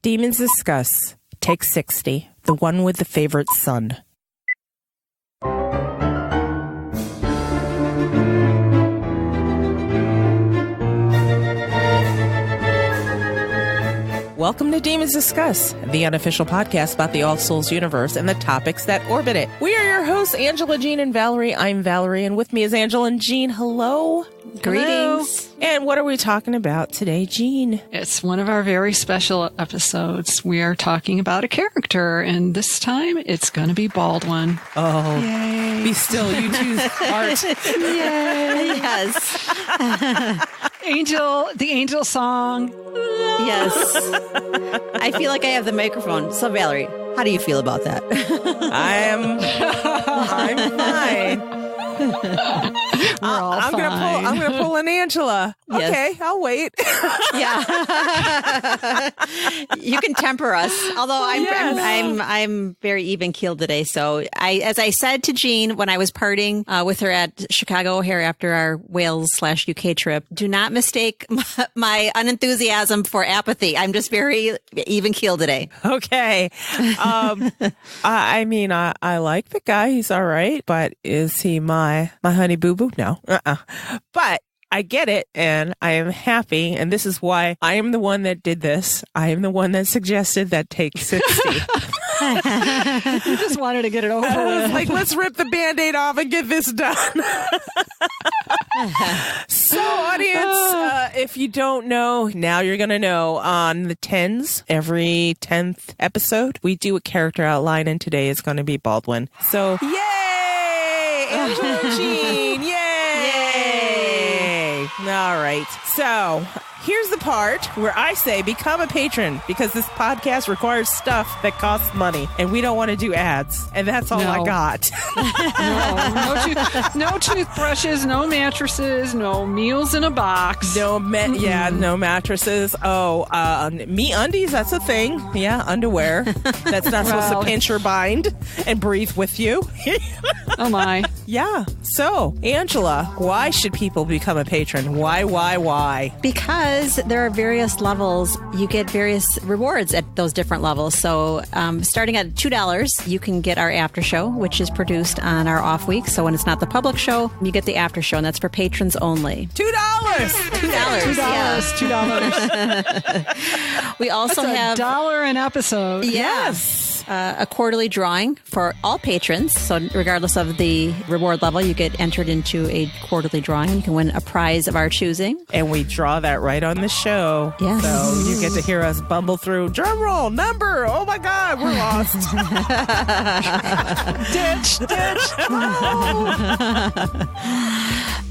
Demons Discuss, Take 60, the one with the favorite son. Welcome to Demons Discuss, the unofficial podcast about the All Souls universe and the topics that orbit it. We are your hosts, Angela, Jean, and Valerie. I'm Valerie, and with me is Angela and Jean. Hello. Greetings. And what are we talking about today, Jean? It's one of our very special episodes. We are talking about a character, and this time it's going to be Baldwin. Oh, yay. Be still, you two's art. Yay. Yes. The angel song. Yes. I feel like I have the microphone. So, Valerie, how do you feel about that? I'm fine. I'm gonna pull an Angela. Yes. Okay, I'll wait. Yeah. You can temper us. Although I'm very even keeled today. So as I said to Jean when I was partying with her at Chicago O'Hare after our Wales/UK trip, do not mistake my unenthusiasm for apathy. I'm just very even keeled today. Okay. I mean, I like the guy. He's all right, but is he my honey boo boo? No. But I get it, and I am happy, and this is why I am the one that did this. I am the one that suggested that Take 60. You just wanted to get it over with. Like, let's rip the Band-Aid off and get this done. So, audience, if you don't know, now you're going to know. On the 10s, every 10th episode, we do a character outline, and today is going to be Baldwin. So, yay! Angela and Jean, yay! All right. So here's the part where I say become a patron, because this podcast requires stuff that costs money and we don't want to do ads. And that's all I got. No toothbrushes, no mattresses, no meals in a box. No mattresses. Oh, me undies, that's a thing. Yeah, underwear. That's not supposed to pinch or bind and breathe with you. Oh my. Yeah. So, Angela, why should people become a patron? Why? Because there are various levels. You get various rewards at those different levels. So starting at $2, you can get our after show, which is produced on our off week. So when it's not the public show, you get the after show, and that's for patrons only. $2. $2. Yes. $2. We also have $1 an episode. Yes. A quarterly drawing for all patrons. So regardless of the reward level, you get entered into a quarterly drawing. You can win a prize of our choosing. And we draw that right on the show. Yes. So you get to hear us bumble through. Drum roll, number. Oh my God, we're lost. Ditch.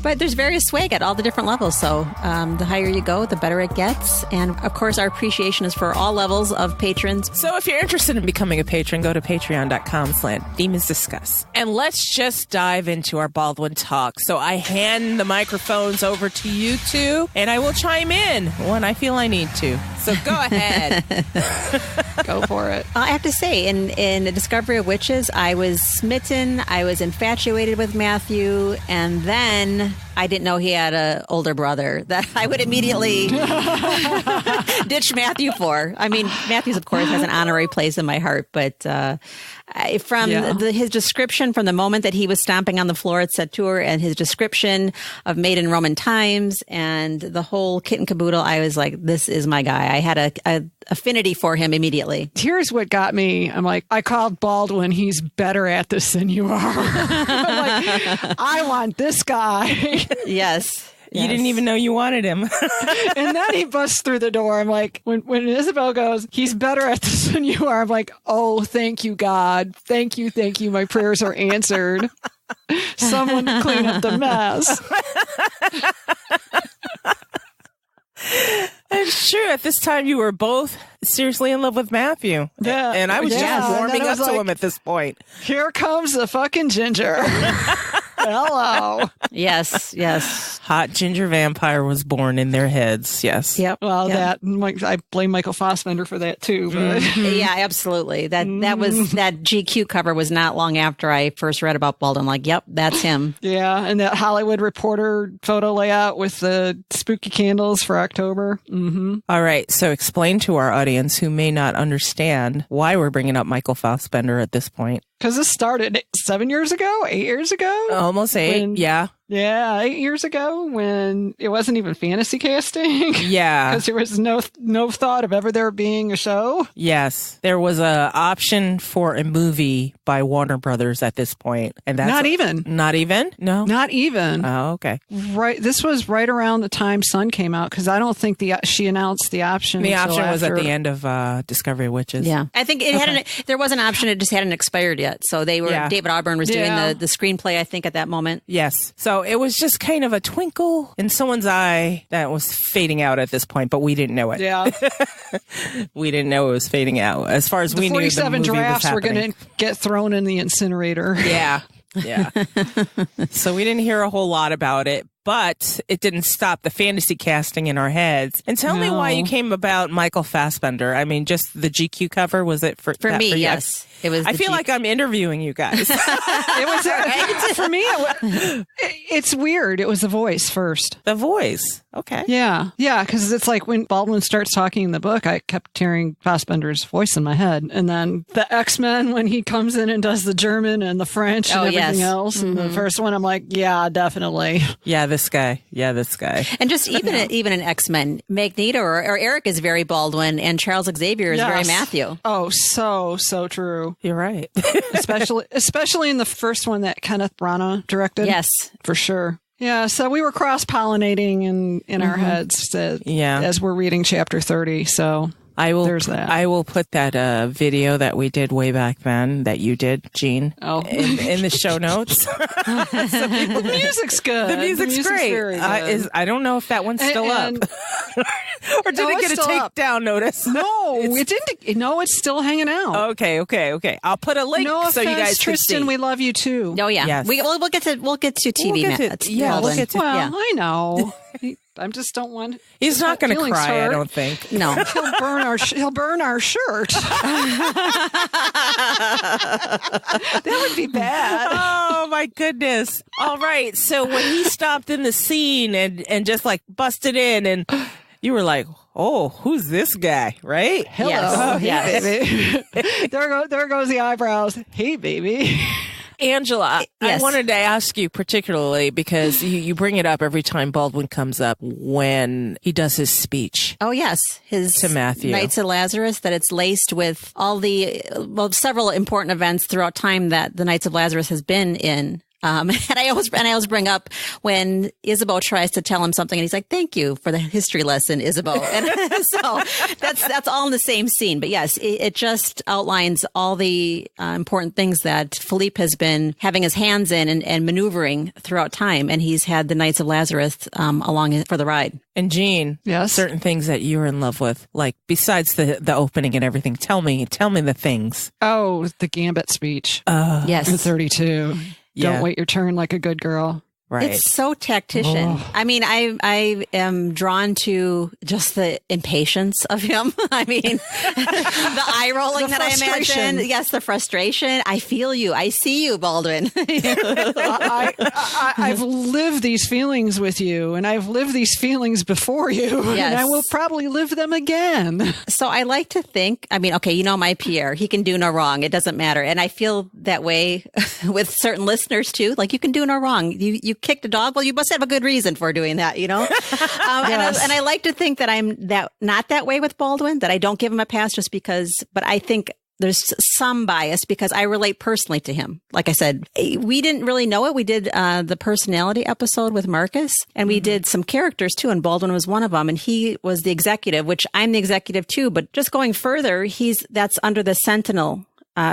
But there's various swag at all the different levels. So the higher you go, the better it gets. And of course, our appreciation is for all levels of patrons. So if you're interested in becoming a patron, go to patreon.com/Demons Discuss. And let's just dive into our Baldwin talk. So I hand the microphones over to you two, and I will chime in when I feel I need to. So go ahead. Go for it. I have to say, in The Discovery of Witches, I was smitten. I was infatuated with Matthew. And then I didn't know he had an older brother that I would immediately ditch Matthew for. I mean, Matthew's, of course, has an honorary place in my heart. But his description from the moment that he was stomping on the floor at Satur, and his description of Made in Roman Times and the whole kit and caboodle, I was like, this is my guy. I had a affinity for him immediately. Here's what got me. I'm like, I called Baldwin. He's better at this than you are. I'm like, I want this guy. Yes. You didn't even know you wanted him. And then he busts through the door. I'm like, when Isabel goes, he's better at this than you are. I'm like, oh, thank you, God. Thank you. My prayers are answered. Someone clean up the mess. It's true. At this time, you were both seriously in love with Matthew. Yeah. And I was just warming up to him at this point. Here comes the fucking ginger. Hello. Yes, yes. Hot ginger vampire was born in their heads. Yes. Yep. Well, yep. I blame Michael Fassbender for that too. But Yeah, absolutely. That GQ cover was not long after I first read about Baldwin. Like, yep, that's him. yeah, and that Hollywood Reporter photo layout with the spooky candles for October. Mm-hmm. All right. So explain to our audience who may not understand why we're bringing up Michael Fassbender at this point. Because this started 7 years ago, 8 years ago? Almost 8. Yeah. Yeah, 8 years ago when it wasn't even fantasy casting. Yeah. Because there was no thought of ever there being a show. Yes. There was a option for a movie by Warner Brothers at this point. And that's Not even. Not even? No. Not even. Oh, okay. Right. This was right around the time Sun came out because I don't think she announced the option. The option was at after. the end of Discovery of Witches. Yeah. I think it had there was an option. It just hadn't expired yet. So they were, David Auburn was doing the screenplay, I think, at that moment. Yes. So it was just kind of a twinkle in someone's eye that was fading out at this point, but we didn't know it. Yeah. We didn't know it was fading out. As far as we knew, the 47 movie drafts was were happening. going to get thrown in the incinerator. Yeah. Yeah. So we didn't hear a whole lot about it, but it didn't stop the fantasy casting in our heads. And tell me why you came about Michael Fassbender. I mean, just the GQ cover, was it for me? For you? Yes. It was. I feel like I'm interviewing you guys. It was for me. It's weird. It was the voice first. The voice. Okay. Yeah, because it's like when Baldwin starts talking in the book, I kept hearing Fassbender's voice in my head, and then the X-Men when he comes in and does the German and the French and everything else. Mm-hmm. And the first one, I'm like, yeah, definitely. Yeah, this guy. And just even in X-Men, Magneto or Eric is very Baldwin, and Charles Xavier is very Matthew. Oh, so true. You're right. especially in the first one that Kenneth Branagh directed. Yes, for sure. Yeah, so we were cross-pollinating in our heads as we're reading chapter 30. So there's that. I will put that video that we did way back then that you did, Jean, in the show notes. The music's good. The music's great. Very good. I don't know if that one's still up. Or did it get a takedown notice? No, it didn't. No, it's still hanging out. Okay. I'll put a link so you guys can Tristan, see. we love you too. Oh yeah. Yes. We'll get to TV. We'll get to Well, I know. I just don't want. He's not going to cry. Hurt. I don't think. No, he'll burn our shirt. That would be bad. Oh my goodness! All right, so when he stopped in the scene and just like busted in, and you were like, "Oh, who's this guy?" Right? Hello. Yes. Hey, baby. There goes the eyebrows. Hey, baby. Angela, Yes. I wanted to ask you particularly because you bring it up every time Baldwin comes up when he does his speech. Oh, yes. His To Matthew. Knights of Lazarus, that it's laced with all the, several important events throughout time that the Knights of Lazarus has been in. And I always bring up when Isabeau tries to tell him something and he's like, "Thank you for the history lesson, Isabeau." And so that's all in the same scene. But yes, it just outlines all the important things that Philippe has been having his hands in and maneuvering throughout time. And he's had the Knights of Lazarus along for the ride. And Jean, Yes? certain things that you're in love with, like besides the opening and everything, tell me the things. Oh, the Gambit speech Yes. in 32. Yeah. Don't wait your turn like a good girl. Right. It's so tactician. Oh. I mean, I am drawn to just the impatience of him. I mean, the eye rolling The that I frustration. imagine. Yes, the frustration. I feel you. I see you, Baldwin. I've lived these feelings with you, and I've lived these feelings before you, and Yes. I will probably live them again. So I like to think, I mean, okay, you know my Pierre, he can do no wrong. It doesn't matter. And I feel that way with certain listeners too. Like, you can do no wrong. You kicked a dog. Well, you must have a good reason for doing that, you know? Yes. And I like to think that I'm not that way with Baldwin, that I don't give him a pass just because, but I think there's some bias because I relate personally to him. Like I said, we didn't really know it. We did the personality episode with Marcus, and we did some characters too, and Baldwin was one of them, and he was the executive, which I'm the executive too. But just going further, that's under the Sentinel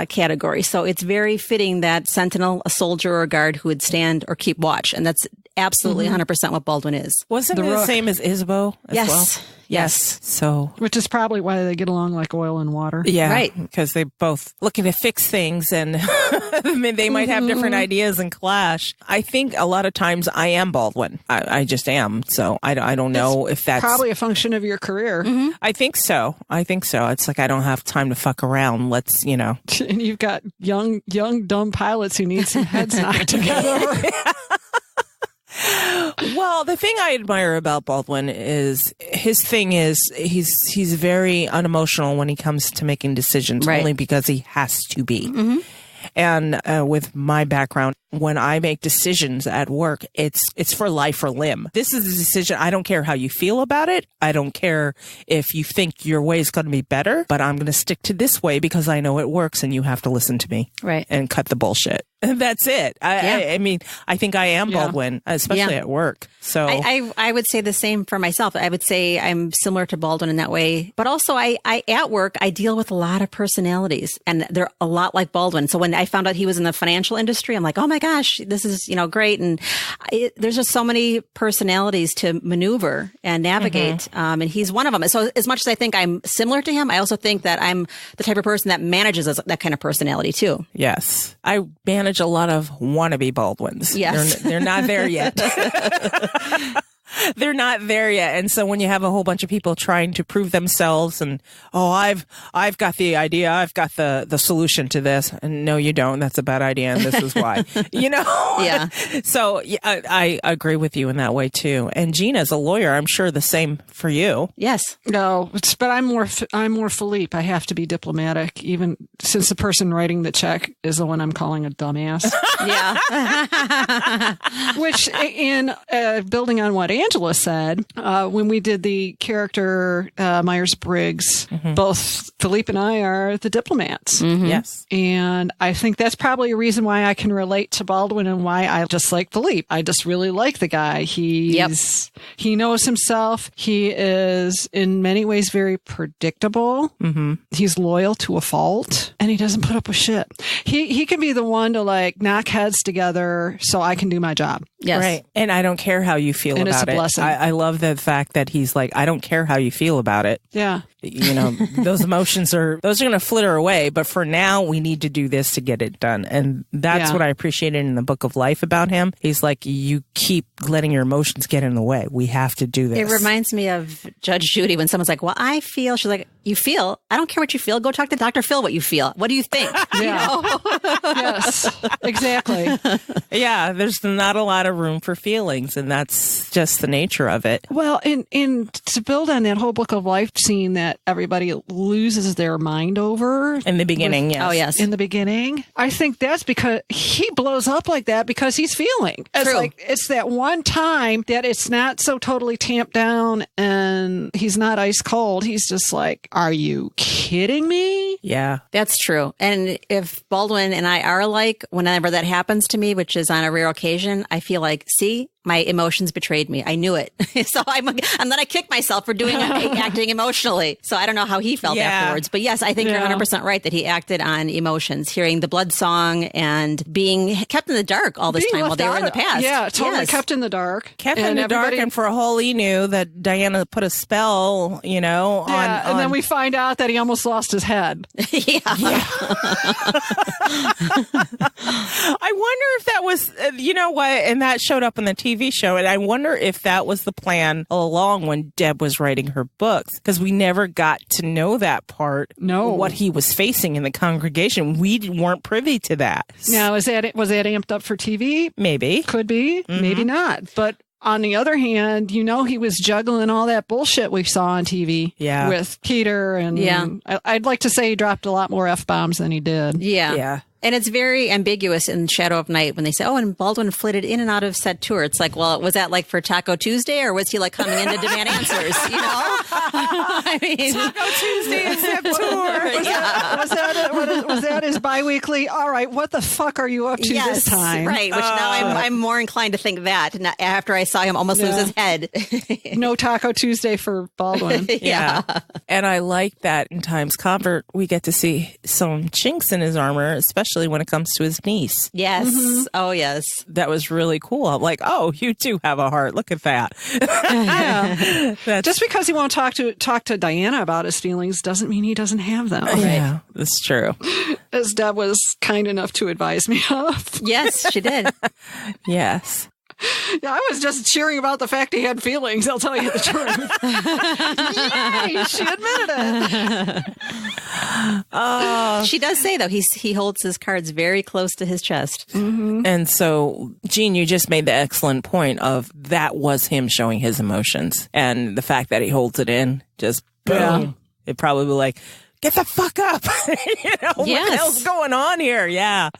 category. So it's very fitting that Sentinel, a soldier or a guard who would stand or keep watch. And that's absolutely 100% what Baldwin is. Wasn't The it the Rook. same as Isabeau as well? Yes. So, Which is probably why they get along like oil and water. yeah. Right. Because they both looking to fix things and I mean, they might have different ideas and clash. I think a lot of times I am Baldwin. I just am. So I don't know if that's Probably a function of your career. I think so. It's like I don't have time to fuck around. Let's, And you've got young, dumb pilots who need some heads knocked together. Well, the thing I admire about Baldwin is his thing is he's very unemotional when he comes to making decisions, Right. only because he has to be. And with my background, when I make decisions at work, it's for life or limb. This is a decision. I don't care how you feel about it. I don't care if you think your way is going to be better, but I'm going to stick to this way because I know it works and you have to listen to me. Right. And cut the bullshit. And that's it. I mean, I think I am Baldwin, especially at work. So I would say the same for myself. I would say I'm similar to Baldwin in that way. But also I at work, I deal with a lot of personalities and they're a lot like Baldwin. So when I found out he was in the financial industry, I'm like, oh my gosh, this is, great. And there's just so many personalities to maneuver and navigate. And he's one of them. So as much as I think I'm similar to him, I also think that I'm the type of person that manages that kind of personality too. yes, I manage a lot of wannabe Baldwins. Yes. They're not there yet. They're not there yet. And so when you have a whole bunch of people trying to prove themselves and, I've got the idea, I've got the solution to this. And no, you don't. That's a bad idea. And this is why, Yeah. So yeah, I agree with you in that way too. And Gina, as a lawyer, I'm sure the same for you. Yes. No, but I'm more Philippe. I have to be diplomatic, even since the person writing the check is the one I'm calling a dumbass. Yeah. Which, in building on what Angela said, when we did the character Myers-Briggs, both Philippe and I are the diplomats. Yes. And I think that's probably a reason why I can relate to Baldwin and why I just like Philippe. I just really like the guy. He knows himself. He is in many ways very predictable. He's loyal to a fault and he doesn't put up with shit. He can be the one to like knock heads together so I can do my job. Yes. Right. And I don't care how you feel And it's about a it. blessing. I love the fact that he's like, I don't care how you feel about it. Yeah. Those emotions are going to flitter away. But for now, we need to do this to get it done. And that's what I appreciated in the Book of Life about him. He's like, you keep letting your emotions get in the way. We have to do this. It reminds me of Judge Judy when someone's like, well, I feel, she's like, you feel? I don't care what you feel. Go talk to Dr. Phil what you feel. What do you think? Yeah. Yes, exactly. Yeah, there's not a lot of room for feelings, and that's just the nature of it. Well, in to build on that whole Book of Life scene that everybody loses their mind over In the beginning, yes. Oh, yes. in the beginning, I think that's because he blows up like that because he's feeling. It's True. like it's that one time that it's not so totally tamped down and he's not ice cold. He's just like, are you kidding me? Yeah. That's true. And if Baldwin and I are alike, whenever that happens to me, which is on a rare occasion, I feel like, see, my emotions betrayed me. I knew it. So and then I kick myself for acting emotionally. So I don't know how he felt afterwards. But yes, I think you're 100% right that he acted on emotions, hearing the blood song and being kept in the dark all this Being time while left they were out in the of- past. Yeah, totally Yes. kept in the dark. Kept in the dark, and for all he knew that Diana put a spell, Yeah, and then we find out that he almost lost his head. Yeah. I wonder if that was, and that showed up in the TV show, and I wonder if that was the plan all along when Deb was writing her books, because we never got to know that part. No. What he was facing in the congregation. We weren't privy to that. Now, was that amped up for TV? Maybe. Could be, maybe not. But on the other hand, he was juggling all that bullshit we saw on TV with Peter. And I'd like to say he dropped a lot more F-bombs than he did. Yeah. Yeah. And it's very ambiguous in Shadow of Night when they say, oh, and Baldwin flitted in and out of said tour. It's like, well, was that like for Taco Tuesday or was he like coming in to demand answers? I mean, Taco Tuesday is Sep tour. Was that his bi-weekly weekly, all right, what the fuck are you up to this time? Right, which now I'm more inclined to think that after I saw him almost lose his head. No Taco Tuesday for Baldwin. Yeah. And I like that in Times Convert, we get to see some chinks in his armor, especially when it comes to his niece. Yes. Mm-hmm. Oh, yes. That was really cool. I'm like, oh, you do have a heart. Look at that. Yeah. Just because he won't talk to Diana about his feelings doesn't mean he doesn't have them. Yeah, that's true. As Deb was kind enough to advise me of. Yes, she did. Yes. Yeah, I was just cheering about the fact he had feelings. I'll tell you the truth. Yay! She admitted it. She does say, though, he holds his cards very close to his chest. Mm-hmm. And so, Jean, you just made the excellent point of that was him showing his emotions. And the fact that he holds it in, just boom. Yeah. It probably was like, get the fuck up. What the hell's going on here? Yeah.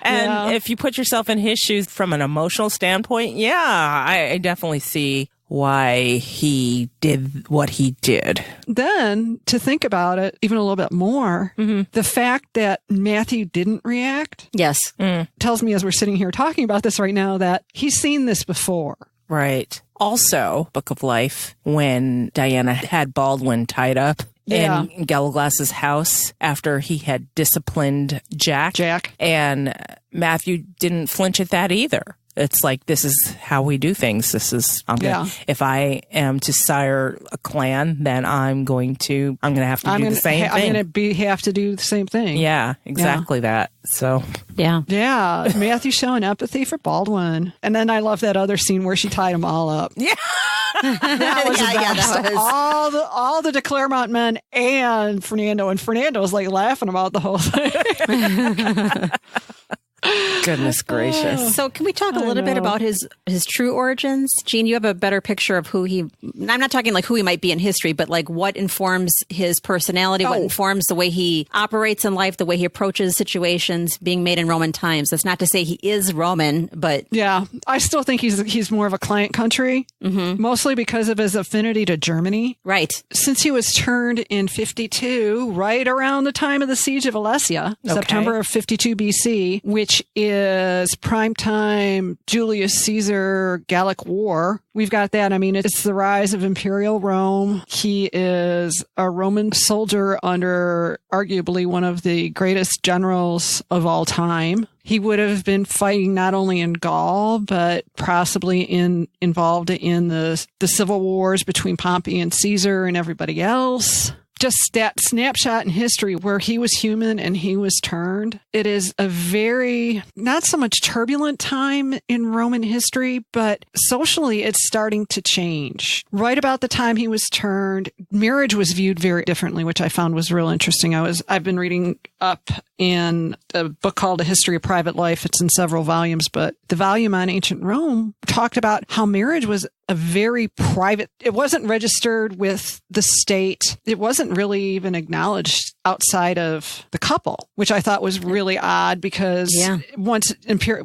And if you put yourself in his shoes from an emotional standpoint, I definitely see why he did what he did. Then, to think about it even a little bit more, the fact that Matthew didn't react tells me, as we're sitting here talking about this right now, that he's seen this before. Right. Also, Book of Life, when Diana had Baldwin tied up in Gallaglas's house after he had disciplined Jack. And Matthew didn't flinch at that either. It's like, this is how we do things. This is, if I am to sire a clan, then I'm going to have to do the same thing. I'm going to have to do the same thing. Yeah, exactly that. So, yeah. Matthew showing empathy for Baldwin. And then I love that other scene where she tied them all up. Yeah. That was the best. That was... all the de Clermont men and Fernando was like laughing about the whole thing. Goodness gracious. So can we talk a little bit about his true origins? Jean, you have a better picture of who he, I'm not talking like who he might be in history, but like what informs his personality, what informs the way he operates in life, the way he approaches situations being made in Roman times. That's not to say he is Roman, but... Yeah, I still think he's more of a client country, mostly because of his affinity to Germany. Right. Since he was turned in 52, right around the time of the Siege of Alesia, September of 52 BC, which is primetime Julius Caesar Gallic War. We've got that. I mean, it's the rise of Imperial Rome. He is a Roman soldier under arguably one of the greatest generals of all time. He would have been fighting not only in Gaul, but possibly involved in the civil wars between Pompey and Caesar and everybody else. Just that snapshot in history where he was human and he was turned. It is a very, not so much turbulent time in Roman history, but socially it's starting to change. Right about the time he was turned, marriage was viewed very differently, which I found was real interesting. I've been reading up in a book called A History of Private Life. It's in several volumes, but the volume on ancient Rome talked about how marriage was a very private, it wasn't registered with the state. It wasn't really even acknowledged outside of the couple, which I thought was really odd because once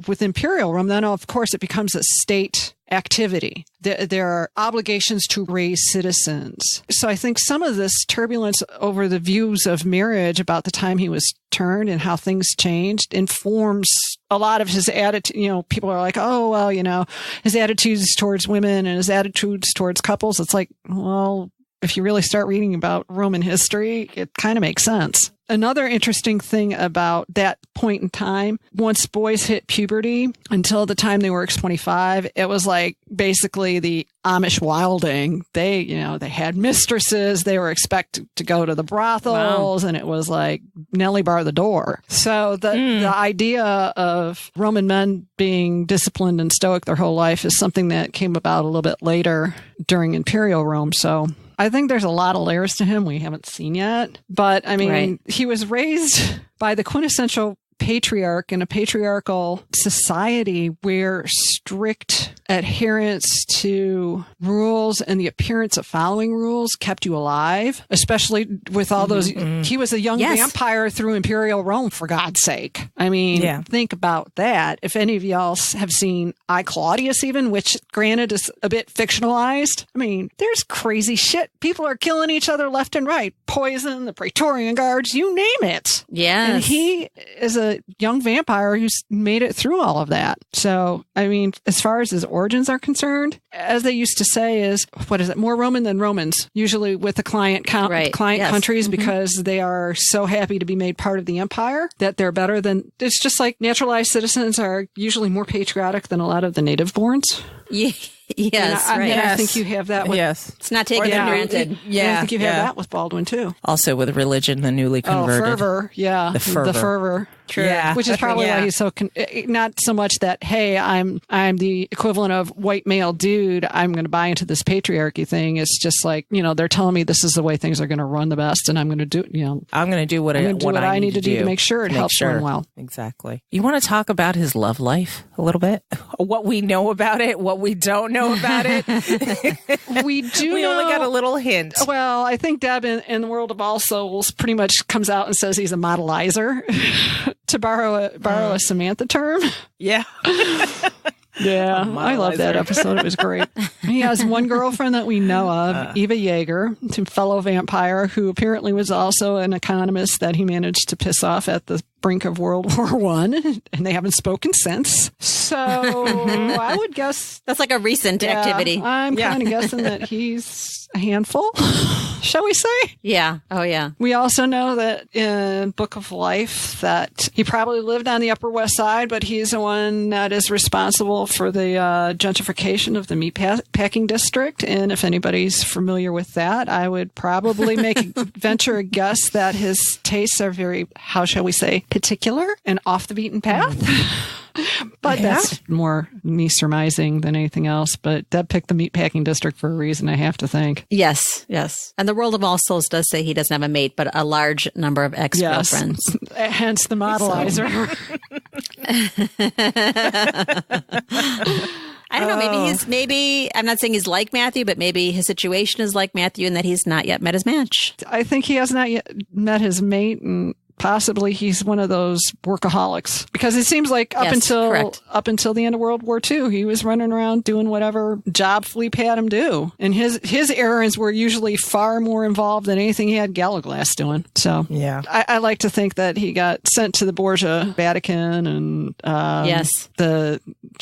with Imperial Rome, then of course it becomes a state activity. There are obligations to raise citizens. So I think some of this turbulence over the views of marriage about the time he was turned and how things changed informs a lot of his attitude. You know, people are like, oh, well, you know, his attitudes towards women and his attitudes towards couples. It's like, well, if you really start reading about Roman history, it kind of makes sense. Another interesting thing about that point in time, once boys hit puberty until the time they were 25, it was like basically the Amish wilding. They had mistresses. They were expected to go to the brothels, and it was like Nellie bar the door. So the idea of Roman men being disciplined and stoic their whole life is something that came about a little bit later during Imperial Rome. So I think there's a lot of layers to him we haven't seen yet. But, I mean, he was raised by the quintessential patriarch in a patriarchal society where strict adherence to rules and the appearance of following rules kept you alive, especially with all those. He was a young vampire through Imperial Rome, for God's sake. I mean, think about that. If any of y'all have seen I, Claudius even, which granted is a bit fictionalized. I mean, there's crazy shit. People are killing each other left and right. Poison, the Praetorian Guards, you name it. Yeah. And he is a a young vampire who's made it through all of that. So, I mean, as far as his origins are concerned, as they used to say is, what is it? More Roman than Romans, usually with the client countries, because they are so happy to be made part of the empire that they're better than, it's just like naturalized citizens are usually more patriotic than a lot of the native borns. Yeah. Yes, I right. mean, I think you have that with... Yes. It's not taken for granted. I think you have that with Baldwin, too. Also with religion, the newly converted. Fervor. Yeah. The fervor. True. Yeah. Which is probably why he's so... not so much that, hey, I'm the equivalent of white male dude, I'm going to buy into this patriarchy thing. It's just like, they're telling me this is the way things are going to run the best, and I'm going to do, I'm going to do what I need to do to make sure it helps run well. Exactly. You want to talk about his love life a little bit? What we know about it, what we don't know about it? We only got a little hint. Well, I think Deb in the World of All Souls pretty much comes out and says he's a modelizer, to borrow a Samantha term. Yeah. Yeah, I love that episode. It was great. He has one girlfriend that we know of, Eva Yeager, a fellow vampire who apparently was also an economist that he managed to piss off at the brink of World War I, and they haven't spoken since. So I would guess... That's like a recent activity. I'm kind of guessing that he's a handful, shall we say? Yeah. Oh, yeah. We also know that in Book of Life that he probably lived on the Upper West Side, but he's the one that is responsible for the gentrification of the meat packing district. And if anybody's familiar with that, I would probably venture a guess that his tastes are very, how shall we say, particular and off the beaten path. But that's more me surmising than anything else. But Deb picked the meatpacking district for a reason, I have to think. Yes. And the World of All Souls does say he doesn't have a mate, but a large number of ex-girlfriends. Yes. Hence the modelizer. I don't know. Maybe I'm not saying he's like Matthew, but maybe his situation is like Matthew in that he's not yet met his match. I think he has not yet met his mate, and possibly he's one of those workaholics, because it seems like up until the end of World War II, he was running around doing whatever job Philippe had him do. And his errands were usually far more involved than anything he had Gallaglass doing. So yeah, I like to think that he got sent to the Borgia Vatican and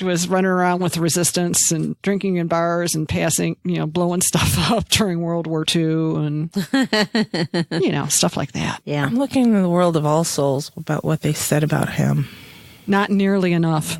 was running around with the resistance and drinking in bars and passing, blowing stuff up during World War II and, stuff like that. Yeah. I'm looking in the World of All Souls about what they said about him. Not nearly enough.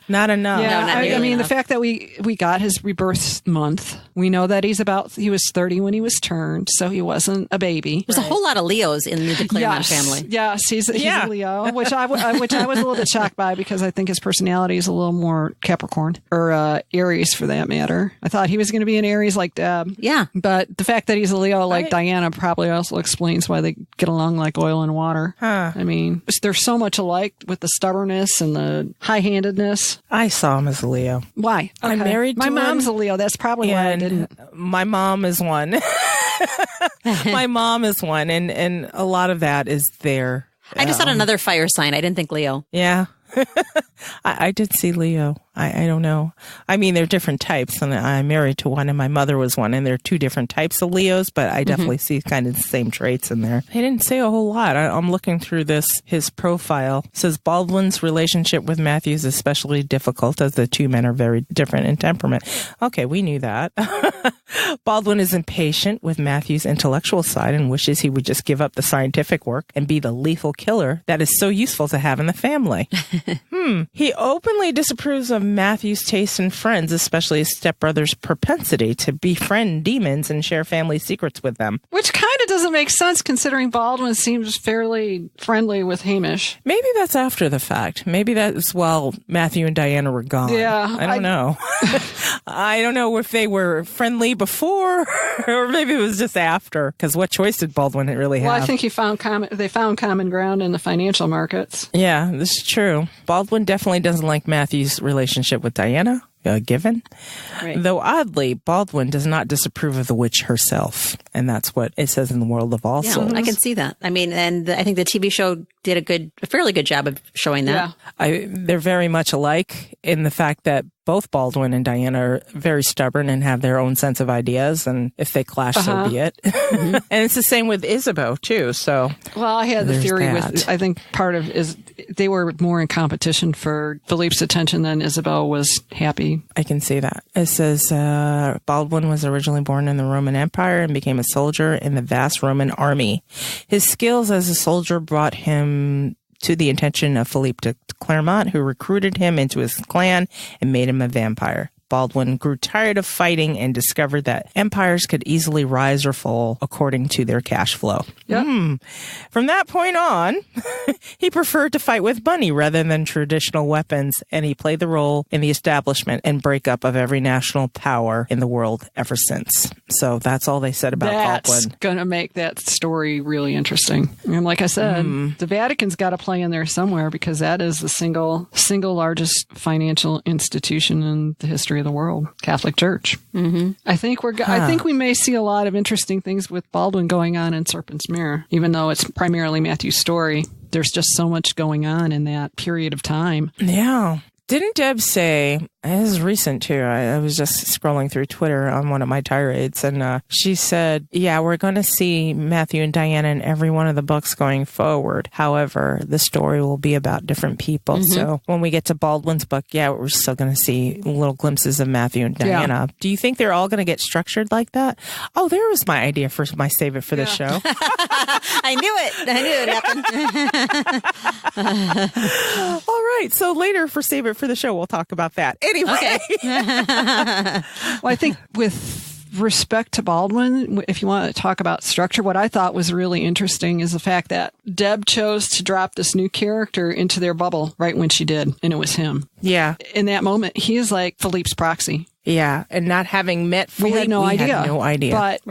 Not enough. Yeah, no, I mean, the fact that we got his rebirth month, we know that he was 30 when he was turned, so he wasn't a baby. There's a whole lot of Leos in the Claremont family. Yes, he's a Leo, which I was a little bit shocked by, because I think his personality is a little more Capricorn, or Aries for that matter. I thought he was going to be an Aries like Deb. Yeah. But the fact that he's a Leo like Diana probably also explains why they get along like oil and water. Huh. I mean, they're so much alike with the stubbornness and the high-handedness. I saw him as a Leo. Why? I'm married to my mom's a Leo. That's probably why I didn't. My mom is one. My mom is one, and a lot of that is there. I just had another fire sign. I didn't think Leo. Yeah. I did see Leo. I don't know. I mean, they're different types, and I'm married to one, and my mother was one, and there are two different types of Leos, but I definitely see kind of the same traits in there. They didn't say a whole lot. I'm looking through his profile. It says Baldwin's relationship with Matthew is especially difficult, as the two men are very different in temperament. Okay, we knew that. Baldwin is impatient with Matthew's intellectual side and wishes he would just give up the scientific work and be the lethal killer that is so useful to have in the family. He openly disapproves of Matthew's taste in friends, especially his stepbrother's propensity to befriend demons and share family secrets with them. Which kind of doesn't make sense, considering Baldwin seems fairly friendly with Hamish. Maybe that's after the fact. Maybe that's while Matthew and Diana were gone. Yeah. I don't know. I don't know if they were friendly before or maybe it was just after. Because what choice did Baldwin really have? Well, I think they found common ground in the financial markets. Yeah, this is true. Baldwin definitely doesn't like Matthew's relationship with Diana. Given. Right. Though oddly, Baldwin does not disapprove of the witch herself. And that's what it says in the World of All Souls. I can see that. I mean, and I think the TV show did a fairly good job of showing that. Yeah. They're very much alike in the fact that both Baldwin and Diana are very stubborn and have their own sense of ideas. And if they clash, so be it. And it's the same with Isabeau, too. So, well, I had the theory that. I think part of is they were more in competition for Philippe's attention than Isabel was happy. I can see that. It says Baldwin was originally born in the Roman Empire and became a soldier in the vast Roman army. His skills as a soldier brought him to the attention of Philippe de Clermont, who recruited him into his clan and made him a vampire. Baldwin grew tired of fighting and discovered that empires could easily rise or fall according to their cash flow. Yep. From that point on, he preferred to fight with money rather than traditional weapons, and he played the role in the establishment and breakup of every national power in the world ever since. So that's all they said about Baldwin. That's going to make that story really interesting. And like I said, the Vatican's got to play in there somewhere because that is the single largest financial institution in the history of the world, Catholic Church. I think I think we may see a lot of interesting things with Baldwin going on in Serpent's Mirror, even though it's primarily Matthew's story. There's just so much going on in that period of time. Yeah. Didn't Deb say, this is recent too, I was just scrolling through Twitter on one of my tirades, and she said, yeah, we're going to see Matthew and Diana in every one of the books going forward. However, the story will be about different people. So when we get to Baldwin's book, yeah, we're still going to see little glimpses of Matthew and Diana. Do you think they're all going to get structured like that? Oh, there was my idea for my Save It for the Show. I knew it happened. All right. So later for Save It for the Show, we'll talk about that. Anyway. Okay. Well, I think with respect to Baldwin, if you want to talk about structure, what I thought was really interesting is the fact that Deb chose to drop this new character into their bubble right when she did, and it was him. Yeah. In that moment, he is like Philippe's proxy. Yeah, and not having met Philippe, we had no idea. But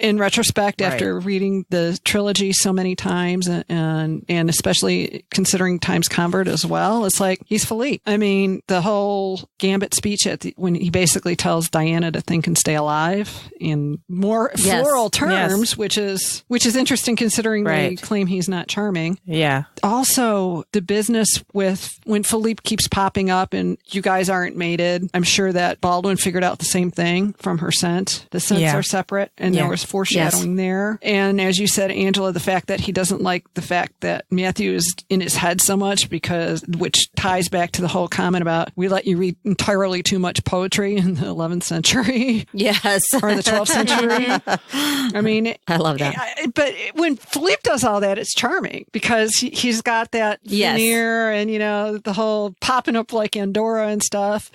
in retrospect, after reading the trilogy so many times, and especially considering Time's Convert as well, it's like he's Philippe. I mean, the whole Gambit speech when he basically tells Diana to think and stay alive in more floral terms, which is interesting considering they claim he's not charming. Yeah. Also, the business with when Philippe keeps popping up and you guys aren't mated. I'm sure that Baldwin figured out the same thing from her scent. The scents are separate, and there was foreshadowing there. And as you said, Angela, the fact that he doesn't like the fact that Matthew is in his head so much, which ties back to the whole comment about we let you read entirely too much poetry in the 11th century. Yes. Or the 12th century. I mean, I love that. But when Philippe does all that, it's charming because he's got that veneer and, the whole popping up like Andorra and stuff.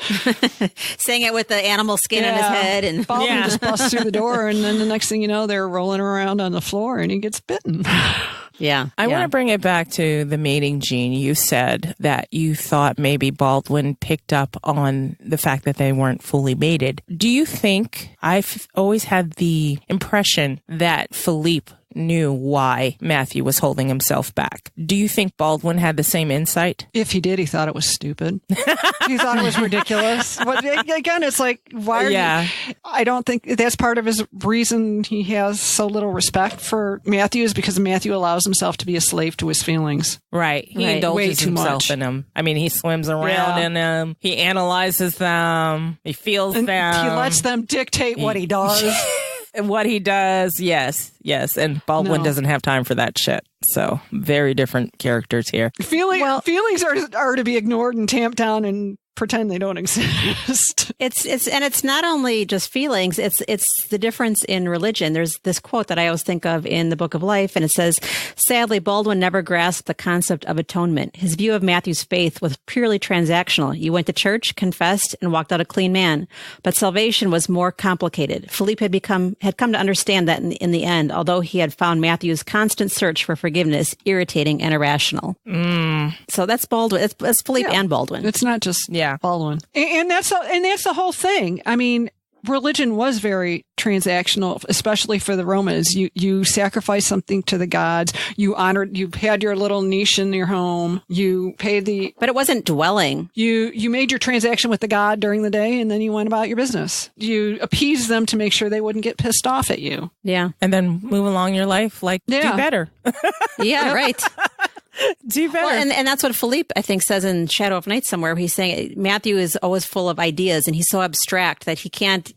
Saying it with the animal skin on his head. And Baldwin just busts through the door, and then the next thing you know, they're rolling around on the floor and he gets bitten. I want to bring it back to the mating gene. You said that you thought maybe Baldwin picked up on the fact that they weren't fully mated. Do you think, I've always had the impression that Philippe knew why Matthew was holding himself back. Do you think Baldwin had the same insight? If he did, he thought it was stupid. He thought it was ridiculous. But again, it's like, why are you? I don't think that's part of his reason he has so little respect for Matthew is because Matthew allows himself to be a slave to his feelings. Right. He indulges himself in them. I mean, he swims around in them. He analyzes them. He feels them. He lets them dictate what he does. What he does, yes. And Baldwin doesn't have time for that shit. So very different characters here. Feelings are to be ignored and tamped down and pretend they don't exist. It's not only just feelings, it's the difference in religion. There's this quote that I always think of in the Book of Life, and it says, sadly, Baldwin never grasped the concept of atonement. His view of Matthew's faith was purely transactional. You went to church, confessed, and walked out a clean man. But salvation was more complicated. Philippe had come to understand that in the end, although he had found Matthew's constant search for forgiveness irritating and irrational. So that's Baldwin. That's Philippe and Baldwin. It's not just Baldwin. And that's the whole thing. I mean, religion was very transactional, especially for the Romans. You sacrificed something to the gods. You had your little niche in your home. You paid but it wasn't dwelling. You made your transaction with the god during the day, and then you went about your business. You appeased them to make sure they wouldn't get pissed off at you. Yeah. And then move along your life do better. Yeah, right. Do better. Well, and that's what Philippe, I think, says in Shadow of Night somewhere. Where he's saying Matthew is always full of ideas, and he's so abstract that he can't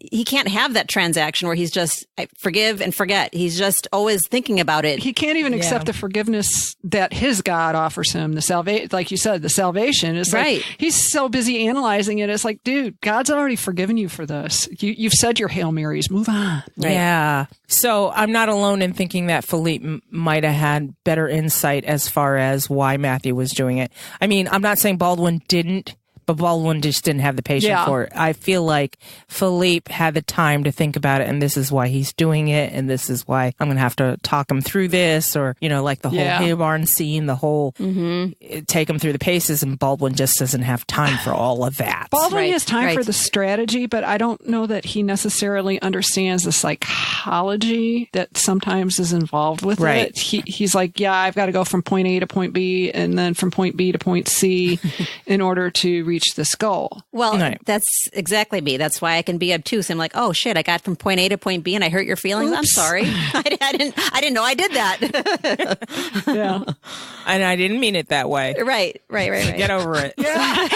have that transaction where he's just forgive and forget. He's just always thinking about it. He can't even accept the forgiveness that his God offers him. The salvation, like you said, the salvation is right. Like he's so busy analyzing it. It's like, dude, God's already forgiven you for this. You've said your Hail Marys. Move on. Right. Yeah. So I'm not alone in thinking that Philippe might have had better insight as far as why Matthew was doing it. I mean, I'm not saying Baldwin didn't, but Baldwin just didn't have the patience for it. I feel like Philippe had the time to think about it, and this is why he's doing it, and this is why I'm going to have to talk him through this, or, you know, like the whole hay barn scene, the whole take him through the paces, and Baldwin just doesn't have time for all of that. Baldwin has time for the strategy, but I don't know that he necessarily understands the psychology that sometimes is involved with it. He's like, yeah, I've got to go from point A to point B, and then from point B to point C in order to reach this goal. Well, that's exactly me. That's why I can be obtuse. I'm like, oh shit, I got from point A to point B and I hurt your feelings. Oops. I'm sorry. I didn't know I did that. Yeah. And I didn't mean it that way. Right. Get over it. Yeah.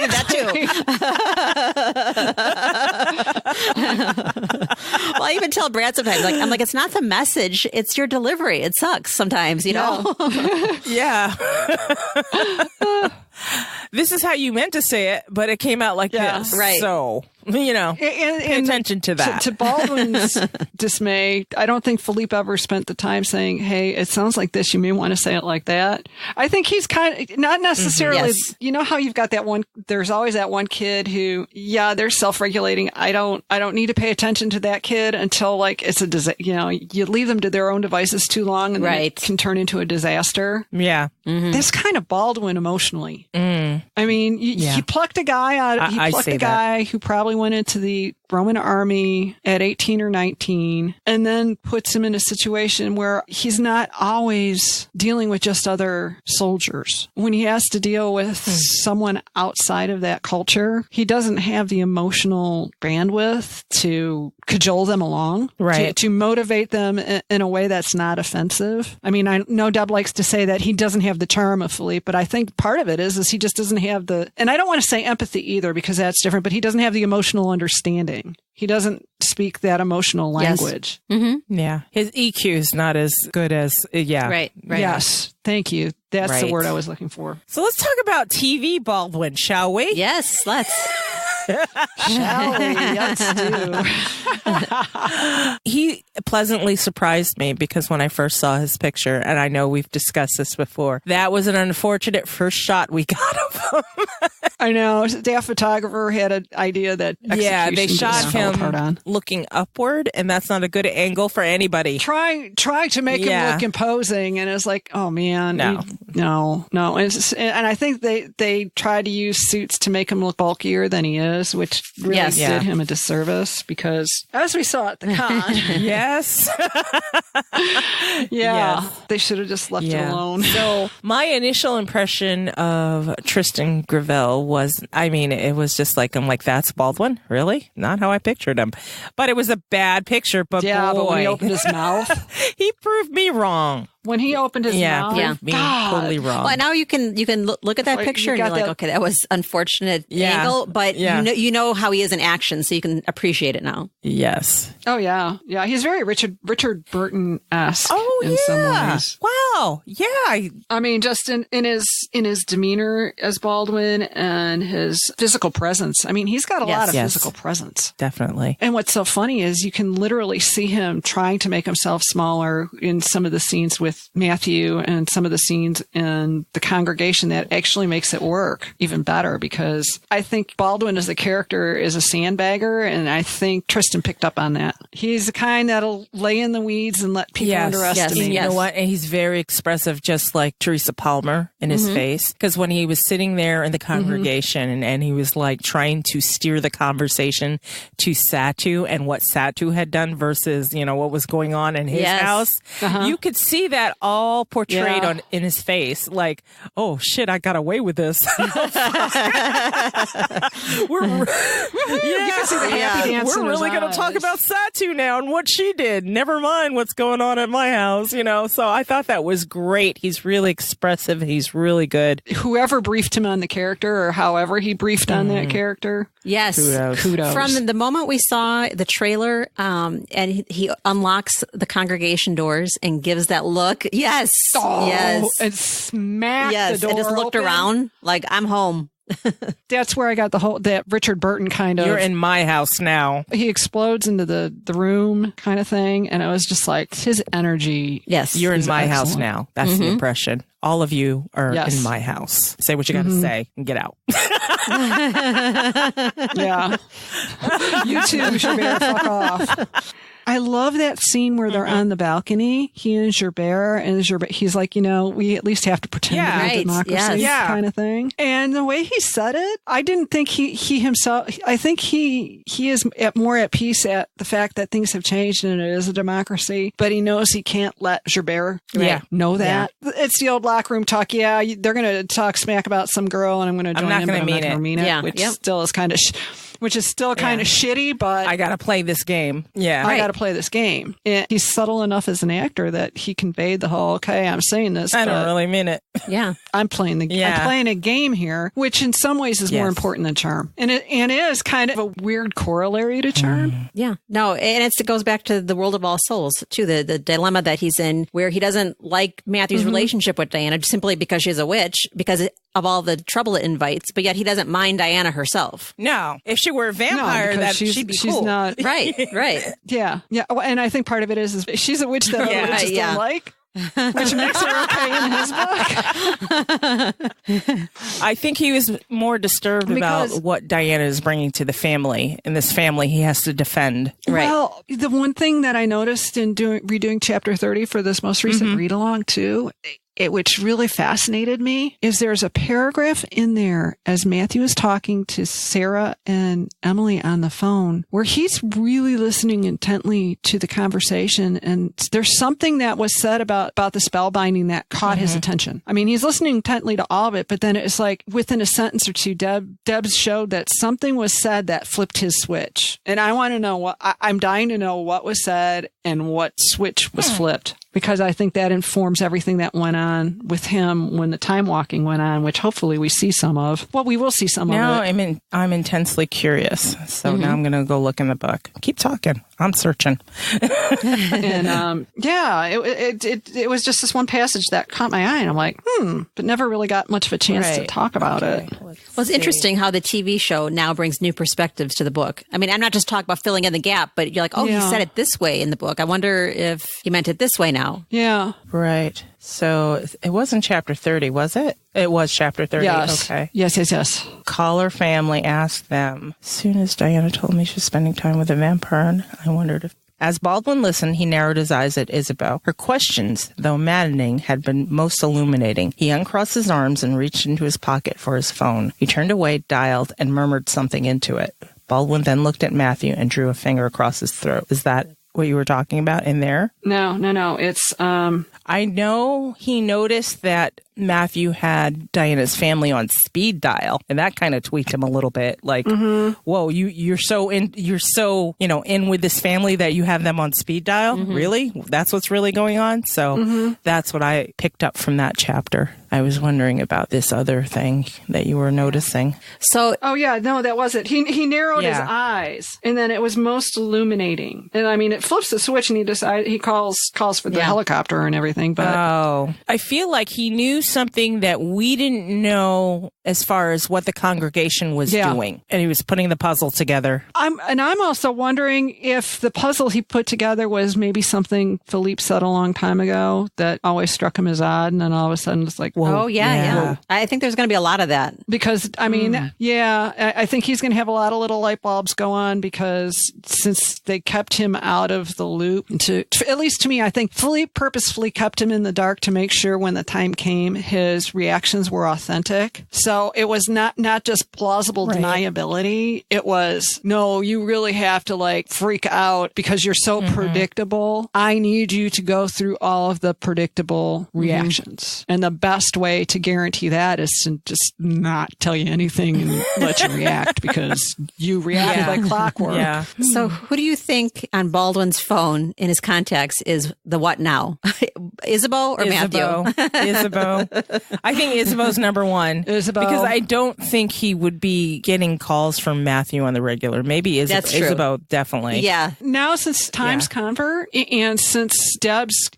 That too. Well, I even tell Brad sometimes, I'm like, it's not the message, it's your delivery. It sucks sometimes, you know? Yeah. This is how you meant to say it, but it came out like this. Right. So, you know, pay attention to that. To Baldwin's dismay, I don't think Philippe ever spent the time saying, hey, it sounds like this. You may want to say it like that. I think he's kind of not necessarily, you know how you've got that one, there's always that one kid who, they're self-regulating. I don't need to pay attention to that kid until like it's a disaster. You know, you leave them to their own devices too long and then it can turn into a disaster. Yeah. Mm-hmm. That's kind of Baldwin emotionally. I mean, he plucked a guy out. He plucked a guy who probably went into the Roman army at 18 or 19 and then puts him in a situation where he's not always dealing with just other soldiers. When he has to deal with someone outside of that culture, he doesn't have the emotional bandwidth to cajole them along, to motivate them in a way that's not offensive. I mean, I know Deb likes to say that he doesn't have the charm of Philippe, but I think part of it is he just doesn't have the, and I don't want to say empathy either because that's different, but he doesn't have the emotional understanding. He doesn't speak that emotional language. Yes. Mm-hmm. Yeah. His EQ is not as good as, Right. Yes. Thank you. That's the word I was looking for. So let's talk about TV, Baldwin, shall we? Yes, let's. Shall we? Let's do. He pleasantly surprised me because when I first saw his picture, and I know we've discussed this before, that was an unfortunate first shot we got of him. I know. That photographer had an idea that they shot him looking upward, and that's not a good angle for anybody. Trying to make him look imposing, and it's like, oh man, no. And I think they tried to use suits to make him look bulkier than he is, which really did him a disservice because, as we saw at the con, they should have just left it alone. So my initial impression of Tristan Gravel was, I mean, it was just like, I'm like, that's Baldwin? Really? Not how I pictured him. But it was a bad picture, but but when he opened his mouth, he proved me wrong. When he opened his mouth, me totally wrong. Well, now you can look at that picture and you're like, okay, that was unfortunate angle, but you know how he is in action, so you can appreciate it now. Yes. Oh yeah, he's very Richard Burton-esque in some ways. Wow. Yeah. I mean, just in his demeanor as Baldwin and his physical presence. I mean, he's got a lot of physical presence. Definitely. And what's so funny is you can literally see him trying to make himself smaller in some of the scenes with Matthew and some of the scenes in the congregation that actually makes it work even better because I think Baldwin as a character is a sandbagger, and I think Tristan picked up on that. He's the kind that'll lay in the weeds and let people underestimate. And you know what? And he's very expressive, just like Teresa Palmer in his face. Because when he was sitting sitting there in the congregation and he was like trying to steer the conversation to Satu and what Satu had done versus, what was going on in his house. You could see that all portrayed in his face. Like, oh shit, I got away with this. You can see the happy dance. We're really going to talk about Satu now and what she did. Never mind what's going on at my house, So I thought that was great. He's really expressive. He's really good. Whoever briefed him on the character or however he briefed on that character. Yes. Kudos. From the moment we saw the trailer, and he unlocks the congregation doors and gives that look. Yes. Oh, yes. And smacked the door and just looked open. around like, I'm home. That's where I got that Richard Burton kind of. You're in my house now. He explodes into the room kind of thing. And it was just like his energy. Yes. You're in my house excellent. now. That's the impression. All of you are Yes. in my house. Say what you got to say and get out. Yeah. You too, Gerbert, fuck off. I love that scene where they're on the balcony, he and Gerbert, he's like, we at least have to pretend to be a democracy kind of thing. And the way he said it, I didn't think he himself, I think he is more at peace at the fact that things have changed and it is a democracy, but he knows he can't let Gerbert know that. Yeah. It's the old locker room talk. Yeah, they're going to talk smack about some girl and I'm going to join him, but I'm not going to mean it. Yeah. Which still is kind of... Which is still kind of shitty, but... I got to play this game. Yeah. I got to play this game. And he's subtle enough as an actor that he conveyed the whole, okay, I'm saying this, I don't really mean it. Yeah. I'm playing I'm playing a game here, which in some ways is more important than charm. And it is kind of a weird corollary to charm. Yeah. No, and it goes back to the world of all souls, too, the dilemma that he's in, where he doesn't like Matthew's relationship with Diana simply because she's a witch, because of all the trouble it invites, but yet he doesn't mind Diana herself. No. If she were a vampire, she'd be she's cool. Right. Yeah. Well, and I think part of it is she's a witch that other witches don't like. Which makes her okay in his book. I think he was more disturbed about what Diana is bringing to the family. In this family, he has to defend. Right. Well, the one thing that I noticed in redoing chapter 30 for this most recent read along too, which really fascinated me, is there's a paragraph in there as Matthew is talking to Sarah and Emily on the phone where he's really listening intently to the conversation. And there's something that was said about the spellbinding that caught his attention. I mean, he's listening intently to all of it, but then it's like within a sentence or two, Deb showed that something was said that flipped his switch. And I want to know I'm dying to know what was said and what switch was flipped. Because I think that informs everything that went on with him when the time walking went on, which hopefully we see some of. Well, we will see some of it. I'm intensely curious. So now I'm going to go look in the book. Keep talking. I'm searching. And it was just this one passage that caught my eye, and I'm like, but never really got much of a chance to talk about it. Well, it's interesting how the TV show now brings new perspectives to the book. I mean, I'm not just talking about filling in the gap, but you're like, he said it this way in the book. I wonder if he meant it this way now. Yeah. Right. So it wasn't chapter 30, was it? It was chapter 30. Yes. Okay. Yes. Caller family asked them, as soon as Diana told me she was spending time with a vampire, I wondered if... As Baldwin listened, he narrowed his eyes at Isabel. Her questions, though maddening, had been most illuminating. He uncrossed his arms and reached into his pocket for his phone. He turned away, dialed, and murmured something into it. Baldwin then looked at Matthew and drew a finger across his throat. Is that what you were talking about in there? No. It's, I know he noticed that Matthew had Diana's family on speed dial, and that kind of tweaked him a little bit. Like, whoa, you're so in with this family that you have them on speed dial? Really? That's what's really going on? So that's what I picked up from that chapter. I was wondering about this other thing that you were noticing. So, that was it. He narrowed his eyes, and then it was most illuminating. And I mean, it flips the switch, and he calls for the helicopter and everything. But I feel like he knew something that we didn't know as far as what the congregation was doing, and he was putting the puzzle together. I'm also wondering if the puzzle he put together was maybe something Philippe said a long time ago that always struck him as odd, and then all of a sudden it's like, whoa, yeah. I think there's going to be a lot of that because I mean, I think he's going to have a lot of little light bulbs go on because since they kept him out of the loop, at least to me, I think Philippe purposefully kept him in the dark to make sure when the time came time, his reactions were authentic. So it was not just plausible deniability. It was, no, you really have to like freak out because you're so predictable. I need you to go through all of the predictable reactions. And the best way to guarantee that is to just not tell you anything and let you react because you react like clockwork. Yeah. So who do you think on Baldwin's phone in his contacts is the what now? Isabeau or Matthew? Isabeau. I think Isabeau's number one. Isabeau. Because I don't think he would be getting calls from Matthew on the regular. Maybe That's true. Isabeau, definitely. Yeah. Now, since Times Convert and since Deb's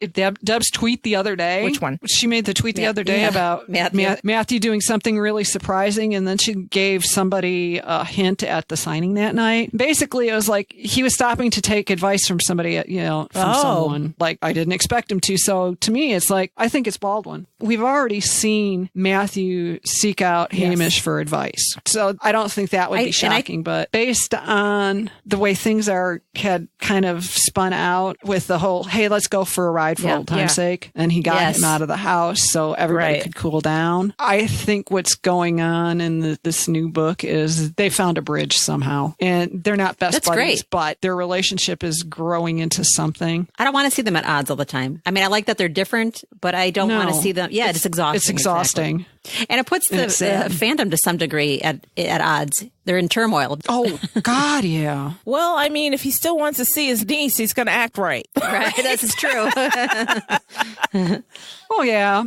tweet the other day. Which one? She made the tweet the other day about Matthew doing something really surprising, and then she gave somebody a hint at the signing that night. Basically, it was like he was stopping to take advice from somebody, from someone. Like, I didn't expect him to. So to me, it's like, I think it's Baldwin. We've already seen Matthew seek out Hamish for advice. So I don't think that would be shocking. But based on the way things had kind of spun out with the whole, hey, let's go for a ride for old time's sake. And he got him out of the house so everybody could cool down. I think what's going on in this new book is they found a bridge somehow. And they're not best buddies, but their relationship is growing into something. I don't want to see them at odds all the time. I mean, I like that they're different, but I don't want to see them. Yeah, it's exhausting. It's exhausting. Exactly. And it puts the fandom to some degree at odds. They're in turmoil. Oh, God, yeah. Well, I mean, if he still wants to see his niece, he's going to act right. Right, that's true. Oh, yeah.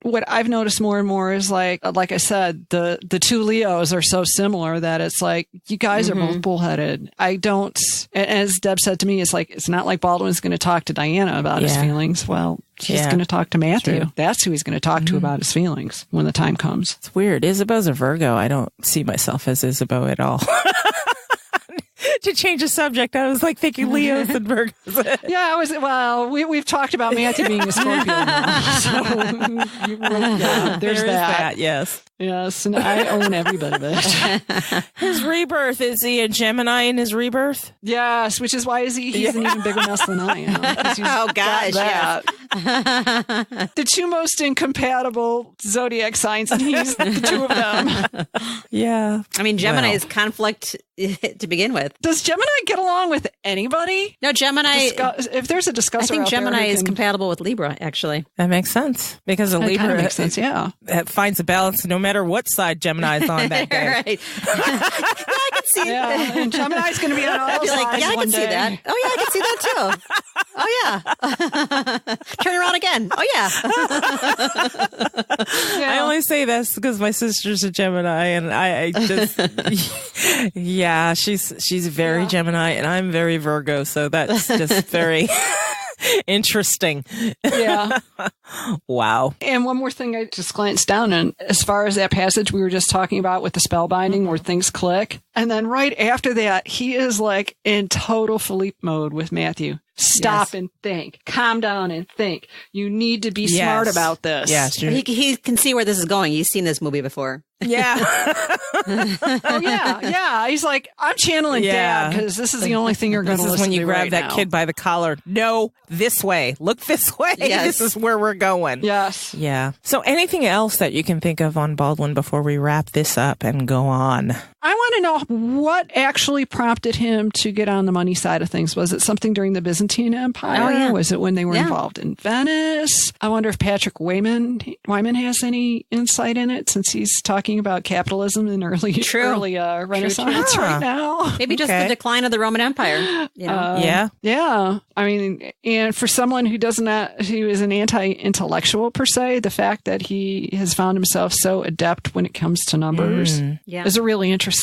What I've noticed more and more is like I said, the two Leos are so similar that it's like, you guys are both bullheaded. I don't, as Deb said to me, it's like, it's not like Baldwin's going to talk to Diana about his feelings. Well, he's going to talk to Matthew. True. That's who he's going to talk to about his feelings when the time comes. It's weird. Isabeau's a Virgo. I don't see myself as Isabeau at all. To change the subject, I was like thinking Leos and Virgos. Yeah, we've talked about Matthew being a Scorpio now. So, there's that. Yes. Yes, and I own every bit of it. His rebirth, is he a Gemini in his rebirth? Yes, which is why he's an even bigger mess than I am. Oh, gosh, yes. The two most incompatible zodiac signs, and he's the two of them. Yeah. I mean, Gemini is conflict to begin with. Does Gemini get along with anybody? No, Gemini. If there's a discusser, I think Gemini is compatible with Libra, actually. That makes sense because a Libra makes sense. Yeah, it finds a balance no matter what side Gemini is on that day. Right. I can see that. And Gemini's going to be on all sides. Like, I can see that. Oh yeah, I can see that too. Oh yeah. Turn around again. Oh yeah. I only say this because my sister's a Gemini, and I just she's very Gemini, and I'm very Virgo, so that's just very interesting. Yeah. Wow. And one more thing I just glanced down, and as far as that passage we were just talking about with the spellbinding where things click, and then right after that, he is like in total Philippe mode with Matthew. Stop and think. Calm down and think. You need to be smart about this. Yes. He can see where this is going. He's seen this movie before. Yeah. Oh, yeah. He's like, I'm channeling Dad because this is the only thing you're going to listen to. This is when you grab right that now. kid by the collar. No, this way. Look this way. Yes. This is where we're going. Yes. Yeah. So anything else that you can think of on Baldwin before we wrap this up and go on? I want to know what actually prompted him to get on the money side of things. Was it something during the Byzantine Empire? Oh, yeah. Was it when they were involved in Venice? I wonder if Patrick Wyman has any insight in it, since he's talking about capitalism in early Renaissance right now. Maybe just the decline of the Roman Empire. You know? Yeah. I mean, and for someone who is an anti-intellectual per se, the fact that he has found himself so adept when it comes to numbers is really interesting.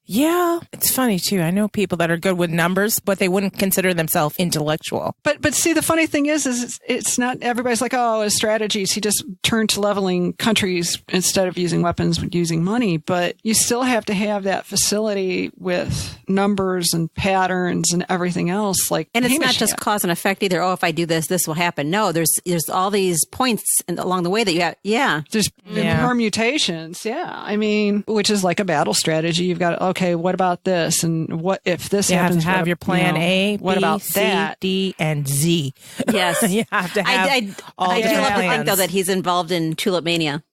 Yeah. It's funny too. I know people that are good with numbers, but they wouldn't consider themselves intellectual. But see, the funny thing is it's not everybody's like, oh, his strategies. He just turned to leveling countries instead of using weapons, using money, but you still have to have that facility with numbers and patterns and everything else. And it's Hamish not just had. cause and effect either. Oh, if I do this, this will happen. No, there's all these points along the way that you have. Yeah. There's permutations. Yeah. I mean, which is like a battle strategy. You've got, okay, what about this? And what if this You have happens? to have your plan A, what B, about C, that? D, and Z. Yes. You have to have I do all love different to think, plans. though, that he's involved in Tulip Mania.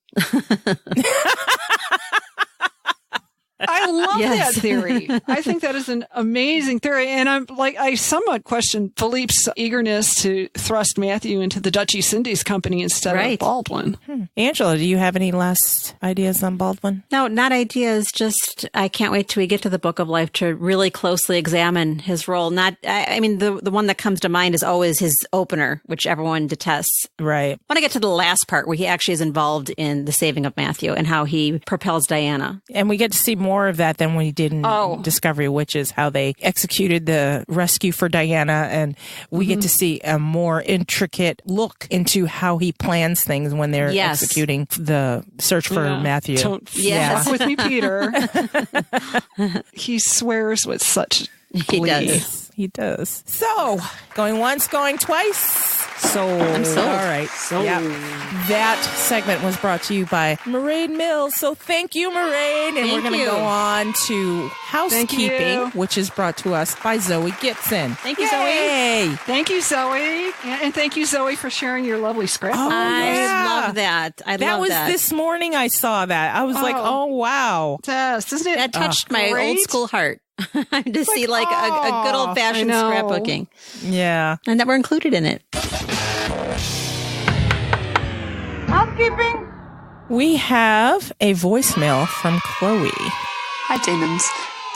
I love Yes. that theory. I think that is an amazing theory. And I somewhat question Philippe's eagerness to thrust Matthew into the Duchy Cindy's company instead of Baldwin. Angela, do you have any last ideas on Baldwin? No, not ideas. Just I can't wait till we get to the Book of Life to really closely examine his role. I mean, the one that comes to mind is always his opener, which everyone detests. Right. I want to get to the last part where he actually is involved in the saving of Matthew and how he propels Diana. And we get to see more of that than we did in Discovery of Witches, how they executed the rescue for Diana. And we get to see a more intricate look into how he plans things when they're executing the search for Matthew. Don't fuck with me, Peter. He swears with such glee. He does. So, going once, going twice. I'm sold. All right. Yep. That segment was brought to you by Moraine Mills. So thank you, Moraine. And we're going to go on to housekeeping, which is brought to us by Zoe Gibson. Thank you, Yay! Zoe. Thank you, Zoe. And thank you, Zoe, for sharing your lovely scrapbook. I love that. That was this morning I saw that. I was like, oh, wow. Yes, isn't it? That touched my great? old school heart to see like a good old fashioned scrapbooking. Yeah. And that we're included in it. Housekeeping. We have a voicemail from Chloe. Hi, demons.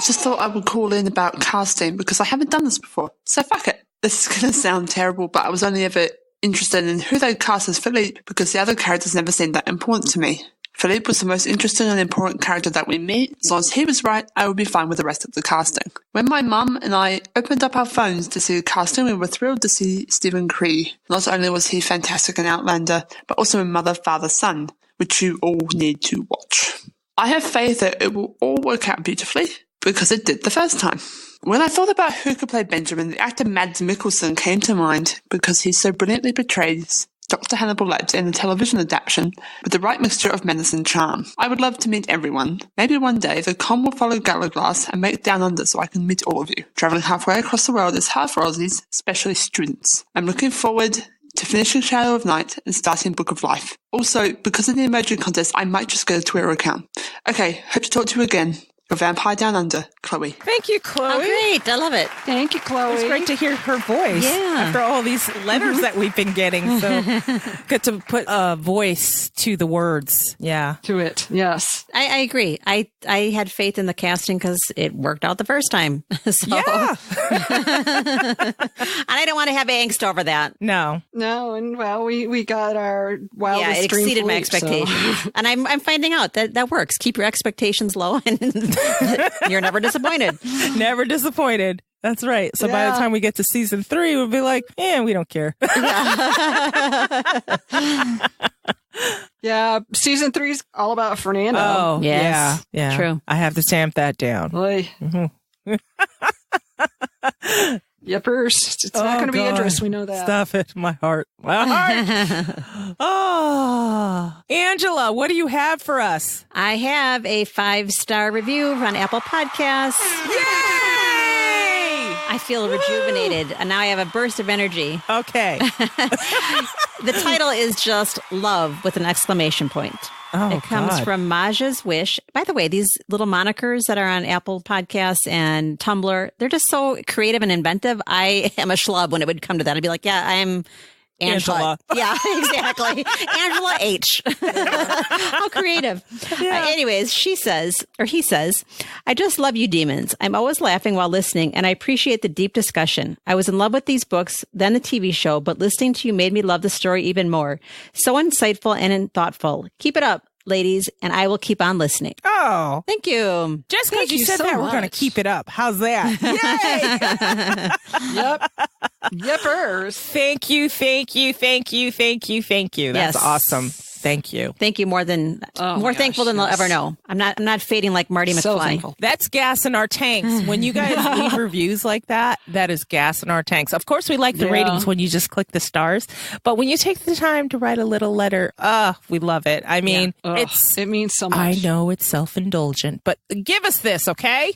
Just thought I would call in about casting because I haven't done this before. So fuck it. This is going to sound terrible, but I was only ever interested in who they cast as Philippe because the other characters never seemed that important to me. Philippe was the most interesting and important character that we meet. As long as he was right, I would be fine with the rest of the casting. When my mum and I opened up our phones to see the casting, we were thrilled to see Stephen Cree. Not only was he fantastic in Outlander, but also in Mother, Father, Son, which you all need to watch. I have faith that it will all work out beautifully, because it did the first time. When I thought about who could play Benjamin, the actor Mads Mikkelsen came to mind because he so brilliantly portrays Dr. Hannibal Lecter in the television adaptation with the right mixture of menace and charm. I would love to meet everyone. Maybe one day the con will follow Gallaglass and make Down Under so I can meet all of you. Travelling halfway across the world is hard for Aussies, especially students. I'm looking forward to finishing Shadow of Night and starting Book of Life. Also, because of the emoji contest, I might just get a Twitter account. Okay, hope to talk to you again. Your Vampire Down Under, Chloe. Thank you, Chloe. Oh, great. I love it. Thank you, Chloe. It's great to hear her voice after all these letters that we've been getting. So good to put a voice to the words. Yeah. To it, yes. I agree. I had faith in the casting because it worked out the first time. So. Yeah. And I don't want to have angst over that. No. No, and well, we got our wildest it dream exceeded my Philippe, so. expectations. And I'm finding out that works. Keep your expectations low and you're never disappointed. Never disappointed. That's right. So by the time we get to season 3, we'll be like, we don't care. Yeah, season 3 is all about Fernando. Oh, yes. yeah. True. I have to stamp that down. Boy. Yippers. It's not going to be Idris. We know that. Stuff it. My heart. Oh. Angela, what do you have for us? I have a 5-star review on Apple Podcasts. Yay! I feel rejuvenated, and now I have a burst of energy. Okay. The title is just Love with an exclamation point. Oh, it comes God. from Maja's Wish. By the way, these little monikers that are on Apple Podcasts and Tumblr, they're just so creative and inventive. I am a schlub when it would come to that. I'd be like, yeah, I am Angela. Yeah, exactly. Angela H. How creative. Yeah. Anyways, he says, I just love you demons. I'm always laughing while listening, and I appreciate the deep discussion. I was in love with these books, then the TV show, but listening to you made me love the story even more. So insightful and thoughtful. Keep it up, ladies, and I will keep on listening. Oh. Thank you. Just because Thank you you said so that, we're going to much. keep it up. How's that? Yay! Yep. Yippers. Thank you. That's Yes. awesome. Thank you. Thank you more thankful than they'll ever know. I'm not fading like Marty So McFly. thankful. That's gas in our tanks. When you guys leave reviews like that, that is gas in our tanks. Of course, we like the ratings when you just click the stars. But when you take the time to write a little letter, we love it. I mean, it means so much. I know it's self-indulgent, but give us this, okay?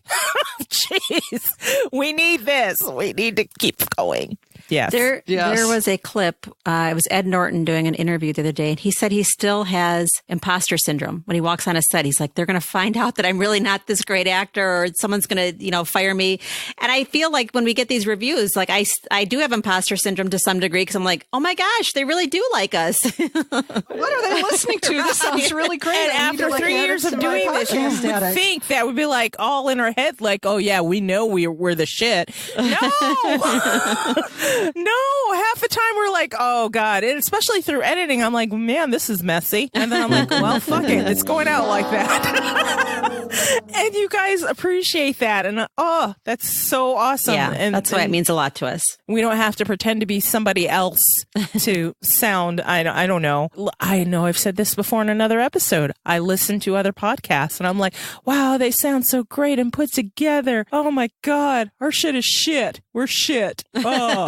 Jeez. We need this. We need to keep going. Yes. There was a clip. It was Ed Norton doing an interview the other day, and he said he still has imposter syndrome. When he walks on a set, he's like, they're going to find out that I'm really not this great actor, or someone's going to, fire me. And I feel like when we get these reviews, like I do have imposter syndrome to some degree, because I'm like, oh my gosh, they really do like us. What are they listening to? This sounds really great. And after 3 years of doing this, you would think that would be like all in our head, like, oh yeah, we know we're the shit. No, half the time we're like, oh God. And especially through editing, I'm like, man, this is messy. And then I'm like, well, fuck it. It's going out like that. And you guys appreciate that. And that's so awesome. Yeah, and that's why it means a lot to us. We don't have to pretend to be somebody else to sound, I don't know. I know I've said this before in another episode. I listen to other podcasts and I'm like, wow, they sound so great and put together. Oh my God, our shit is shit. We're shit. Oh.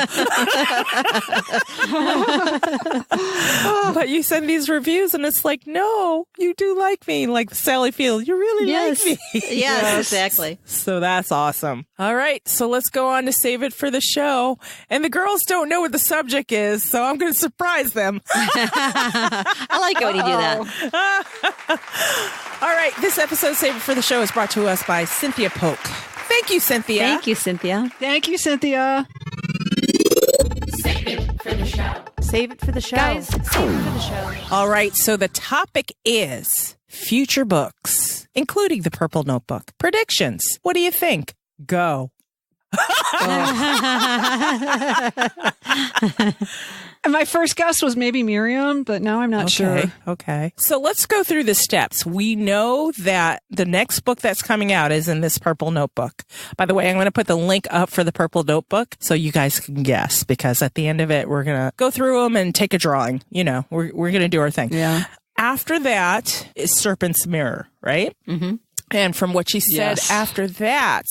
But you send these reviews and it's like, no, you do like me. Like Sally Field, you really like me. Yes, exactly. So that's awesome. All right. So let's go on to save it for the show. And the girls don't know what the subject is, so I'm going to surprise them. I like it when you do that. All right. This episode, Save It for the Show, is brought to us by Cynthia Polk. Thank you, Cynthia. Thank you, Cynthia. Thank you, Cynthia. Save it for the show. Save it for the show. Guys, save it for the show. All right. So the topic is future books, including the Purple Notebook. Predictions. What do you think? Go. And my first guess was maybe Miriam, but now I'm not sure. Okay. So let's go through the steps. We know that the next book that's coming out is in this Purple Notebook. By the way, I'm going to put the link up for the Purple Notebook so you guys can guess, because at the end of it, we're going to go through them and take a drawing. We're going to do our thing. Yeah. After that is Serpent's Mirror, right? Mm-hmm. And from what she said, after that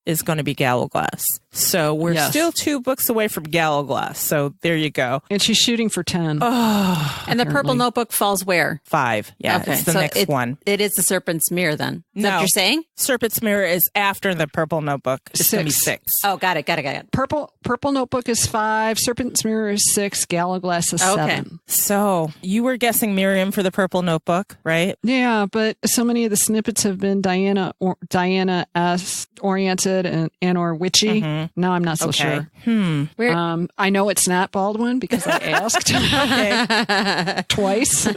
is going to be Gallowglass. So we're still 2 books away from Gallowglass. So there you go. And she's shooting for 10. And the Purple Notebook falls where? 5. Yeah, Okay, it's the next one. It is the Serpent's Mirror then. Is that what you're saying? Serpent's Mirror is after the Purple Notebook. It's going to be 6. Oh, got it. Purple Notebook is 5. Serpent's Mirror is 6. Gallowglass is 7. So you were guessing Miriam for the Purple Notebook, right? Yeah, but so many of the snippets have been Diana-S oriented and or witchy. Mm-hmm. Now I'm not so sure. I know it's not Baldwin because I asked. Twice.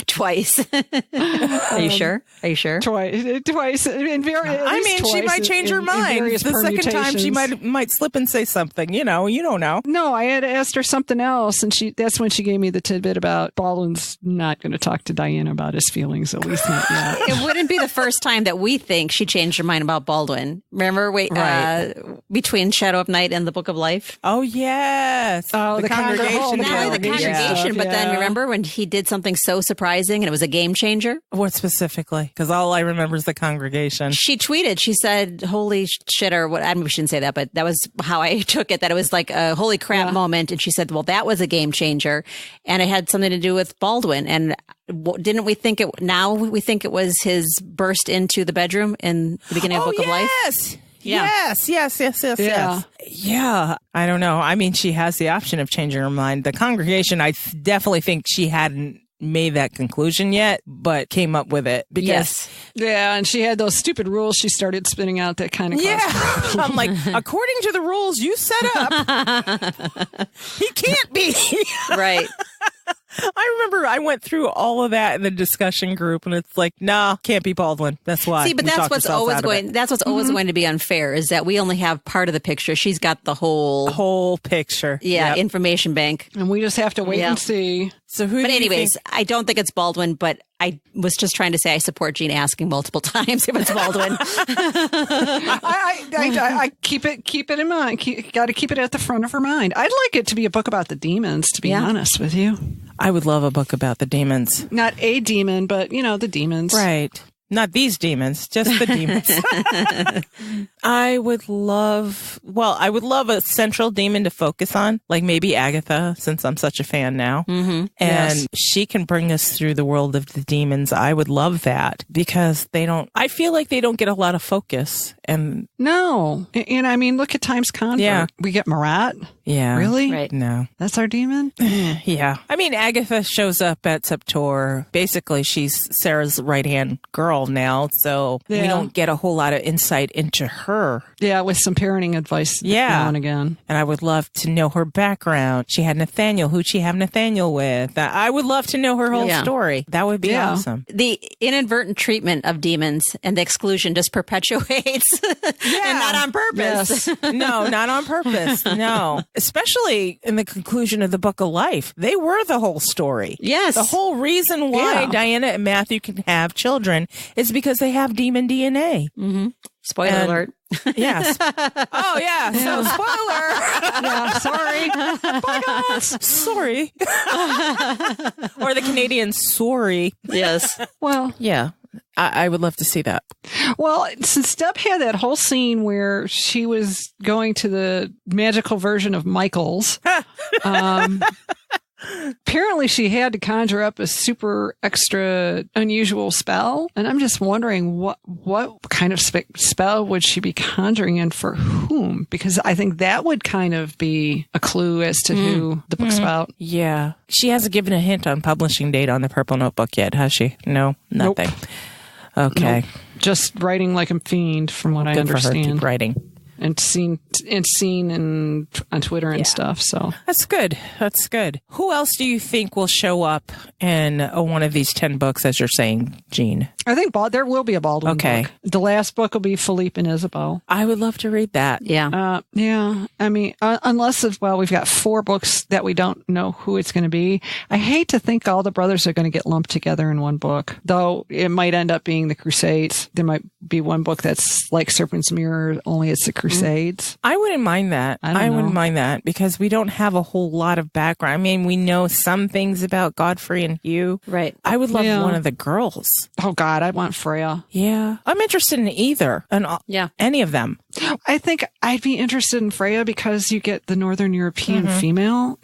Twice. Are you sure? Twice. I mean, she might change her mind. The second time she might slip and say something. You don't know. No, I had asked her something else, and that's when she gave me the tidbit about Baldwin's not going to talk to Diana about his feelings, at least not yet. It wouldn't be the first time that we think she changed her mind about Baldwin. Remember, between Shadow of Night and the Book of Life? Oh, yes. Oh, the congregation. Not only the congregation, but then remember when he did something so surprising and it was a game changer? What specifically? Because all I remember is the congregation. She tweeted, she said, holy shit, or what? I mean, we shouldn't say that, but that was how I took it, that it was like a holy crap moment. And she said, well, that was a game changer. And it had something to do with Baldwin. And didn't we think now we think it was his burst into the bedroom in the beginning of Book of Life? Yes. Yeah. I don't know. I mean, she has the option of changing her mind. The congregation, I definitely think she hadn't made that conclusion yet, but came up with it. Because, yeah, and she had those stupid rules she started spinning out that kind of I'm like, according to the rules you set up, he can't be. Right. I remember I went through all of that in the discussion group, and it's like, nah, can't be Baldwin. That's why. See, but that's what's always going to be unfair, is that we only have part of the picture. She's got the whole picture. Yeah, information bank. And we just have to wait and see. So who? But anyways, I don't think it's Baldwin, but I was just trying to say I support Gene asking multiple times if it's Baldwin. I keep it in mind. Got to keep it at the front of her mind. I'd like it to be a book about the demons, to be honest with you. I would love a book about the demons. Not a demon, but, the demons. Right. Not these demons, just the demons. I would love a central demon to focus on, like maybe Agatha, since I'm such a fan now. Mm-hmm. And she can bring us through the world of the demons. I would love that because I feel like they don't get a lot of focus. And no. And I mean, look at Times Convert. Yeah. We get Marat. Yeah. Really? Right. No. That's our demon? Yeah. I mean, Agatha shows up at Septor. Basically, she's Sarah's right-hand girl now, so we don't get a whole lot of insight into her. Yeah, with some parenting advice now and again. And I would love to know her background. She had Nathaniel. Who'd she have Nathaniel with? I would love to know her whole story. That would be awesome. The inadvertent treatment of demons and the exclusion just perpetuates. And not on purpose. Yes. No, not on purpose. No. Especially in the conclusion of the Book of Life. They were the whole story. Yes. The whole reason why Diana and Matthew can have children is because they have demon DNA. Mm-hmm. Spoiler alert. Yes. Oh, yeah. So, spoiler. Yeah, sorry. Bye, guys. Sorry. Or the Canadian sorry. Yes. Well, yeah. I would love to see that. Well, since Deb had that whole scene where she was going to the magical version of Michael's, apparently she had to conjure up a super extra unusual spell. And I'm just wondering what kind of spell would she be conjuring and for whom? Because I think that would kind of be a clue as to who the book's about. Yeah. She hasn't given a hint on publishing date on the Purple Notebook yet, has she? No, nothing. Nope. Okay. Nope. Just writing like a fiend from what I Good for her. understand. Keep writing. And seen on Twitter and stuff. So That's good. That's good. Who else do you think will show up in one of these 10 books, as you're saying, Jean? I think there will be a Baldwin book. The last book will be Philippe and Isabel. I would love to read that. Yeah. Yeah. I mean, unless we've got 4 books that we don't know who it's going to be. I hate to think all the brothers are going to get lumped together in one book, though it might end up being the Crusades. There might be one book that's like Serpent's Mirror, only it's the Crusades. I wouldn't mind that. I wouldn't mind that because we don't have a whole lot of background. I mean, we know some things about Godfrey and Hugh. Right. I would love one of the girls. Oh, God, I want Freya. Yeah. I'm interested in either. And any of them. I think I'd be interested in Freya because you get the Northern European female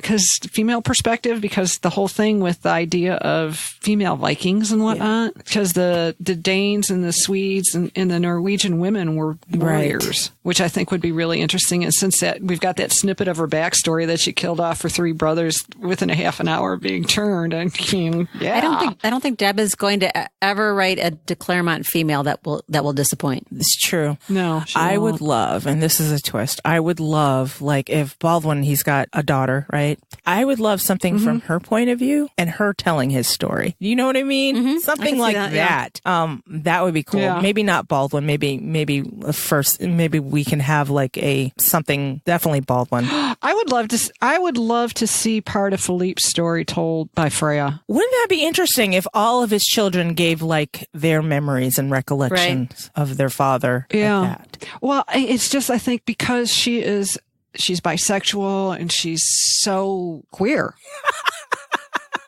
perspective, because the whole thing with the idea of female Vikings and whatnot, because the Danes and the Swedes and the Norwegian women were warriors, which I think would be really interesting. And since we've got that snippet of her backstory that she killed off her 3 brothers within a half an hour of being turned. I mean, I don't think Deb is going to ever write a de Claremont female that will disappoint. It's true. No, I would love, and this is a twist, I would love, like, if Baldwin, he's got a daughter, right? I would love something from her point of view and her telling his story. You know what I mean? Something like that. That would be cool. Yeah. Maybe not Baldwin. Maybe first, maybe we can have like something, definitely Baldwin. I would love to see part of Philippe's story told by Freya. Wouldn't that be interesting if all of his children gave like their memories and recollections of their father? Yeah. Like that? Well, it's just, I think because she's bisexual and she's so queer.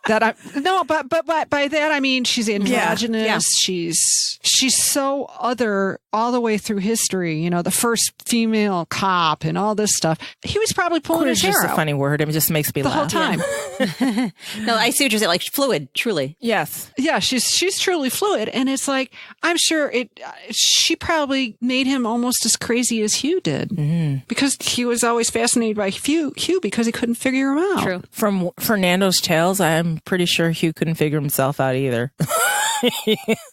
But by that I mean she's androgynous. Yeah. She's so other all the way through history. You know, the first female cop and all this stuff. He was probably pulling his hair just out a funny word. It just makes me the laugh. whole time. No, I see what you're saying. Like fluid, truly. Yes. Yeah, she's truly fluid, and it's like I'm sure she probably made him almost as crazy as Hugh did, because he was always fascinated by Hugh because he couldn't figure him out. True. From Fernando's Tales, I'm pretty sure Hugh couldn't figure himself out either.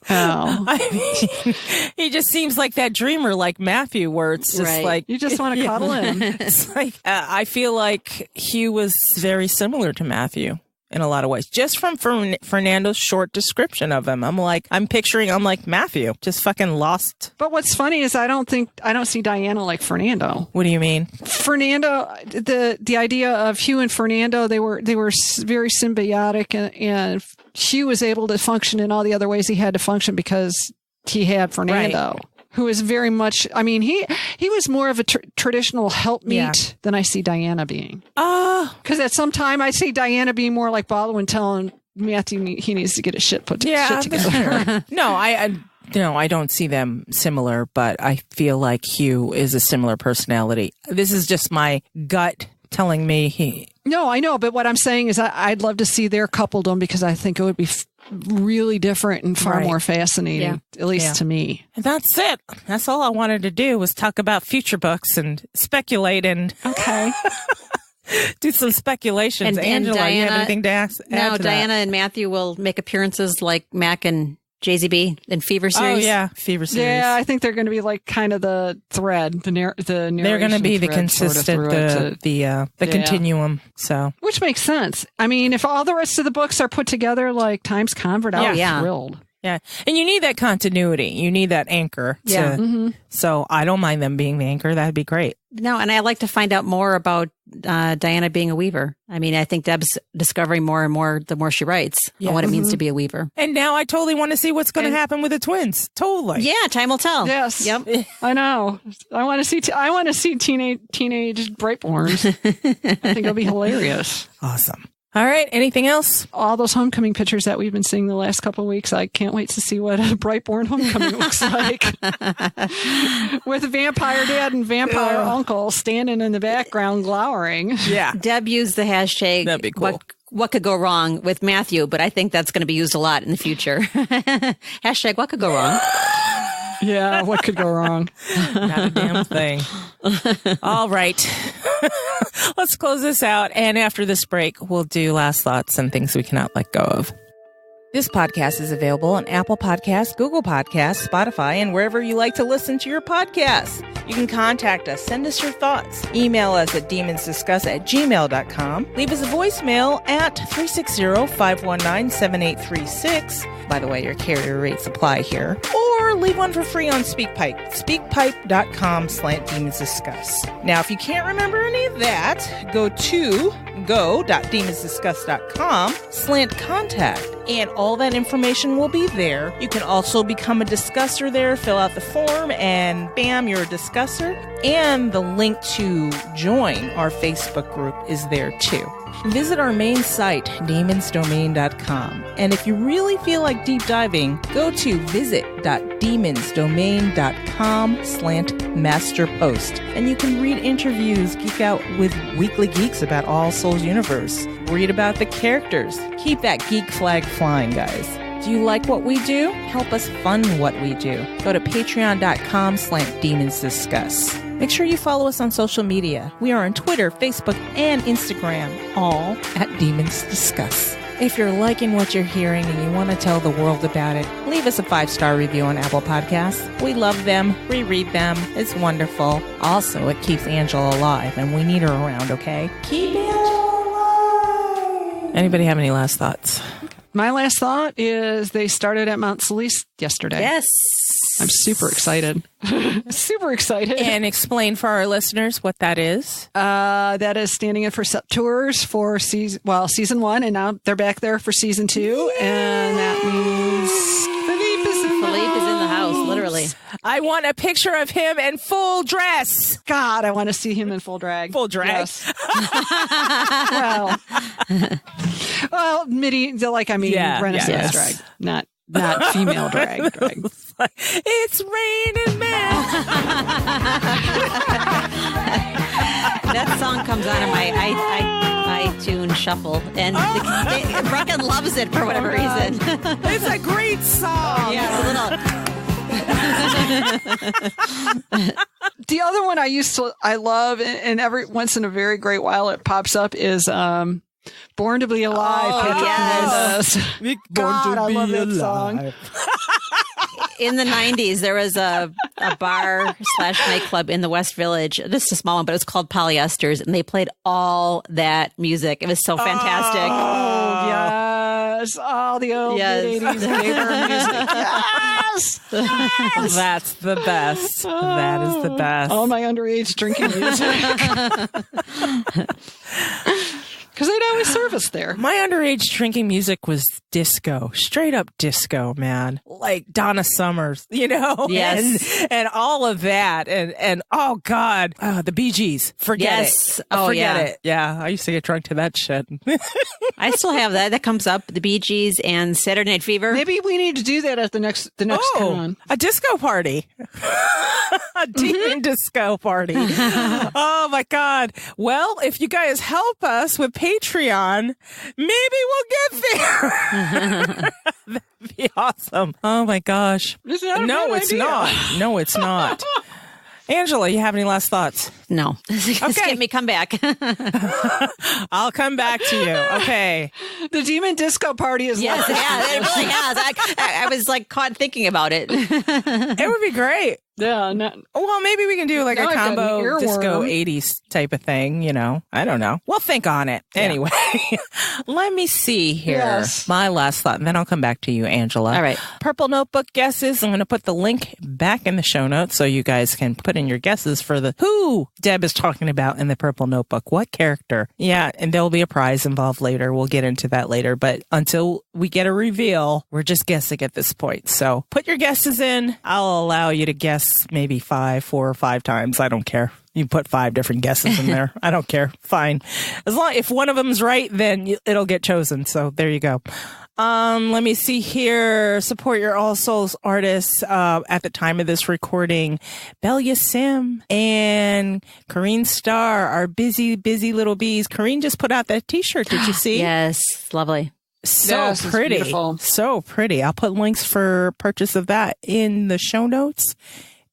Oh. I mean, he just seems like that dreamer, like Matthew, where it's just like you just want to cuddle him. It's like I feel like Hugh was very similar to Matthew. in a lot of ways. Just from Fernando's short description of him, I'm like Matthew, just fucking lost. But what's funny is I don't see Diana like Fernando. What do you mean? Fernando, the idea of Hugh and Fernando, they were very symbiotic, and Hugh was able to function in all the other ways he had to function because he had Fernando. Right. Who is very much, I mean, he was more of a traditional helpmeet than I see Diana being. Because at some time I see Diana being more like Baldwin telling Matthew he needs to get his shit together. Sure. No, I don't see them similar, but I feel like Hugh is a similar personality. This is just my gut telling me No, I know, but what I'm saying is I'd love to see their coupledom because I think it would be really different and far more fascinating, at least to me. And that's it. That's all I wanted to do was talk about future books and speculate and do some speculations. And Angela, Diana, you have anything to add to that? Diana and Matthew will make appearances like Mac and JZB in Fever Series. Oh, yeah. Fever Series. Yeah, I think they're going to be like kind of the thread, the narration. They're going to be the consistent, the continuum. So, which makes sense. I mean, if all the rest of the books are put together like Times Convert, I was thrilled. Yeah. And you need that continuity. You need that anchor. So I don't mind them being the anchor. That'd be great. No, and I like to find out more about Diana being a weaver. I mean, I think Deb's discovering more and more the more she writes on what it means to be a weaver. And now I totally want to see what's going to happen with the twins. Totally. Yeah, time will tell. Yes. Yep. I know. I want to see teenage Brightborns. I think it'll be hilarious. Awesome. All right. Anything else? All those homecoming pictures that we've been seeing the last couple of weeks. I can't wait to see what a Brightborn homecoming looks like. With vampire dad and vampire uncle standing in the background glowering. Yeah. Deb used the hashtag. That'd be cool. What could go wrong with Matthew, but I think that's going to be used a lot in the future. Hashtag what could go wrong. Yeah, what could go wrong? Not a damn thing. All right. Let's close this out. And after this break, we'll do last thoughts and things we cannot let go of. This podcast is available on Apple Podcasts, Google Podcasts, Spotify, and wherever you like to listen to your podcasts. You can contact us. Send us your thoughts. Email us at demonsdiscuss@gmail.com. Leave us a voicemail at 360-519-7836. By the way, your carrier rates apply here. Or leave one for free on SpeakPipe. SpeakPipe.com/demonsdiscuss. Now, if you can't remember any of that, go to go.demonsdiscuss.com/contact. And all that information will be there. You can also become a discusser there, fill out the form, and bam, you're a discusser. And the link to join our Facebook group is there too. Visit our main site, demonsdomain.com. And if you really feel like deep diving, go to visit.demonsdomain.com/masterpost. And you can read interviews, geek out with Weekly Geeks about All Souls Universe. Read about the characters. Keep that geek flag flying, guys. Do you like what we do? Help us fund what we do. Go to patreon.com/demonsdiscuss. Make sure you follow us on social media. We are on Twitter, Facebook, and Instagram, all at Demons Discuss. If you're liking what you're hearing and you want to tell the world about it, leave us a 5-star review on Apple Podcasts. We love them. We read them. It's wonderful. Also, it keeps Angela alive, and we need her around, okay? Keep Angela alive! Anybody have any last thoughts? My last thought is they started at Mount Solis yesterday. Yes. I'm super excited. Super excited. And explain for our listeners what that is. That is standing in for tours for season 1, and now they're back there for season 2. Yay! And that means Philippe is in the house, literally. I want a picture of him in full dress. God, I want to see him in full drag. Full drag? Yes. well, Renaissance drag, not female drag. It's raining men. That song comes on in my iTunes shuffle, and Brecken loves it for whatever reason. It's a great song. Yeah, it's a little. The other one I love, and every once in a very great while it pops up is Born to Be Alive. Oh, yes. God, I love that song. In the 90s, there was a a bar / nightclub in the West Village. This is a small one, but it's called Polyesters, and they played all that music. It was so fantastic. Oh, yes. All the old Yes. 80s neighbor music. Yes. That's the best. That is the best. All my underage drinking music. Because they'd always serve us there. My underage drinking music was disco, straight up disco, man. Like Donna Summers, Yes. and all of that. And oh God, the Bee Gees. Forget Yes. it. Oh, Forget yeah. it. Yeah. I used to get drunk to that shit. I still have that. That comes up. The Bee Gees and Saturday Night Fever. Maybe we need to do that at the next con. A disco party. A demon disco party. Oh my God. Well, if you guys help us with Patreon, maybe we'll get there. That'd be awesome. Oh my gosh. Is that a No, bad it's idea? not. No, it's not. Angela, you have any last thoughts? No. Just Okay. get me come back. I'll come back to you. Okay. The demon disco party is Yes, live. yeah, it really has. I was like caught thinking about it. It would be great. Yeah, Well, maybe we can do like Now a I've got an combo disco earworm. 80s type of thing, I don't know. We'll think on it. Anyway, let me see here. Yes. My last thought, and then I'll come back to you, Angela. All right. Purple Notebook guesses. I'm going to put the link back in the show notes so you guys can put in your guesses for who Deb is talking about in the Purple Notebook. What character? Yeah, and there'll be a prize involved later. We'll get into that later. But until we get a reveal, we're just guessing at this point. So put your guesses in. I'll allow you to guess maybe 4 or 5 times. I don't care. You put 5 different guesses in there. I don't care. Fine. As long if one of them's right, then it'll get chosen. So there you go. Let me see here. Support your All Souls artists at the time of this recording. Belia Sim and Corrine Starr, our busy little bees. Corrine just put out that t-shirt. Did you see? Yes, lovely. So Yes, it's pretty. beautiful. So pretty. I'll put links for purchase of that in the show notes.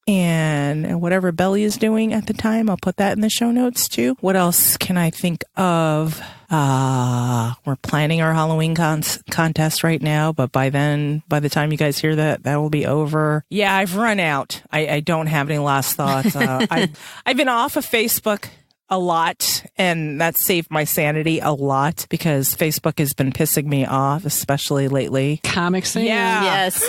And whatever Belly is doing at the time, I'll put that in the show notes too. What else can I think of? We're planning our Halloween contest right now, but by the time you guys hear that will be over. Yeah, I've run out. I don't have any last thoughts. I've been off of Facebook a lot, and that saved my sanity a lot because Facebook has been pissing me off, especially lately. Comic Sans. Yeah. Yes.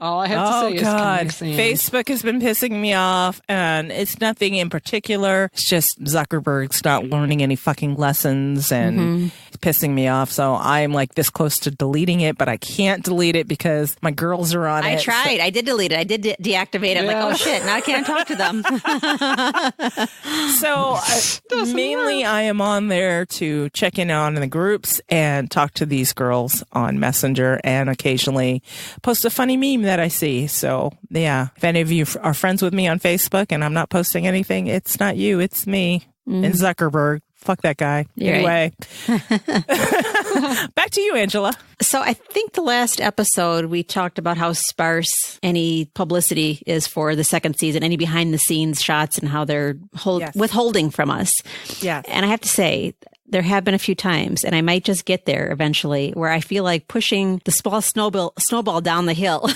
All I have to say is Comic Sans. Facebook has been pissing me off, and it's nothing in particular. It's just Zuckerberg's not learning any fucking lessons and it's pissing me off. So I'm like this close to deleting it, but I can't delete it because my girls are on it. I tried. I did delete it. I did deactivate it. I'm like, oh shit, now I can't talk to them. So mainly I am on there to check in on the groups and talk to these girls on Messenger and occasionally post a funny meme that I see. So yeah, if any of you are friends with me on Facebook and I'm not posting anything, it's not you, it's me and Zuckerberg. Fuck that guy. You're anyway. Back to you, Angela. So I think the last episode we talked about how sparse any publicity is for the second season, any behind the scenes shots and how they're withholding from us. Yeah. And I have to say, there have been a few times, and I might just get there eventually, where I feel like pushing the small snowball down the hill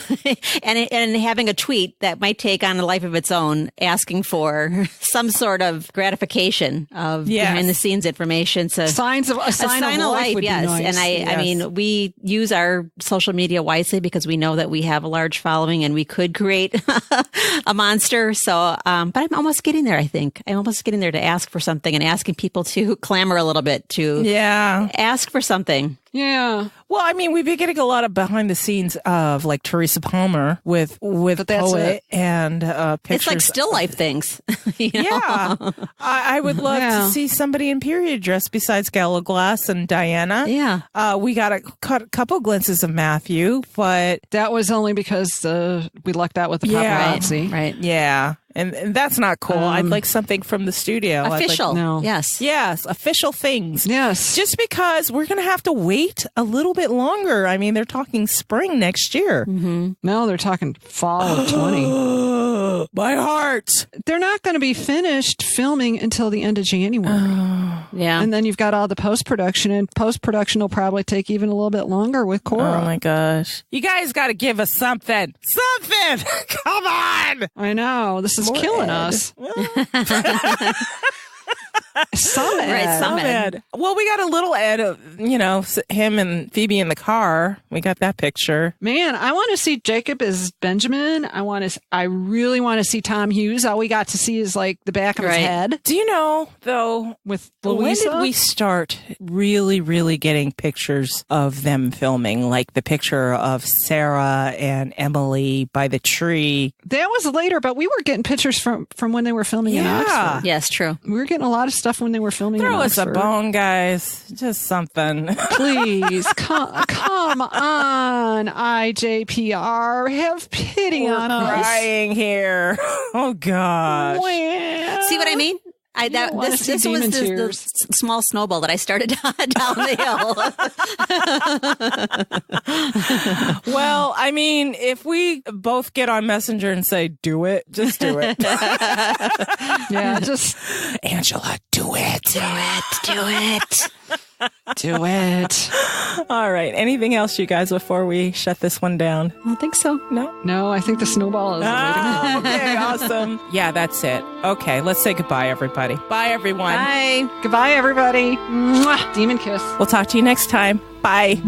and having a tweet that might take on a life of its own, asking for some sort of gratification of behind the scenes information. So A sign of life would be yes. nice. And I mean, we use our social media wisely because we know that we have a large following and we could create a monster. So, but I'm almost getting there, I think. I'm almost getting there to ask for something and asking people to clamor a little bit to ask for something. Yeah. Well, I mean, we've been getting a lot of behind the scenes of like Teresa Palmer with that's Poet it. and pictures. It's like still life things. You know? Yeah. I would love to see somebody in period dress besides Gallo Glass and Diana. Yeah. We got a couple glimpses of Matthew, but That was only because we lucked out with the paparazzi. Right. yeah. And that's not cool. I'd like something from the studio. Official. no. Yes. Yes, official things. Yes. Just because we're going to have to wait a little bit longer. I mean, they're talking spring next year. No, they're talking fall of 20. My heart. They're not going to be finished filming until the end of January. Yeah. And then you've got all the post-production, and post-production will probably take even a little bit longer with Cora. Oh my gosh. You guys got to give us something. Something. Come on. I know. This is killing us. Some Ed. Right, some Ed. Well, we got a little Ed of, him and Phoebe in the car. We got that picture. Man, I want to see Jacob as Benjamin. I really want to see Tom Hughes. All we got to see is like the back of his head. Do you know, though, with when Louisa? did we start really, really getting pictures of them filming? Like the picture of Sarah and Emily by the tree. That was later, but we were getting pictures from when they were filming in Oxford. Yes, true. We were getting a lot of stuff when they were filming in Throw us a Oxford. bone, guys. Just something. Please, come on, IJPR. Have pity on us. Crying here. Oh, gosh. See what I mean? This was the small snowball that I started down the hill. Well, I mean, if we both get on Messenger and say, do it, just do it. Yeah, just Angela, do it. Do it. do it. All right. Anything else, you guys, before we shut this one down? I don't think so. No? No, I think the snowball is Oh, okay, awesome. Yeah, that's it. Okay, let's say goodbye, everybody. Bye, everyone. Bye. Goodbye, everybody. Mwah. Demon kiss. We'll talk to you next time. Bye.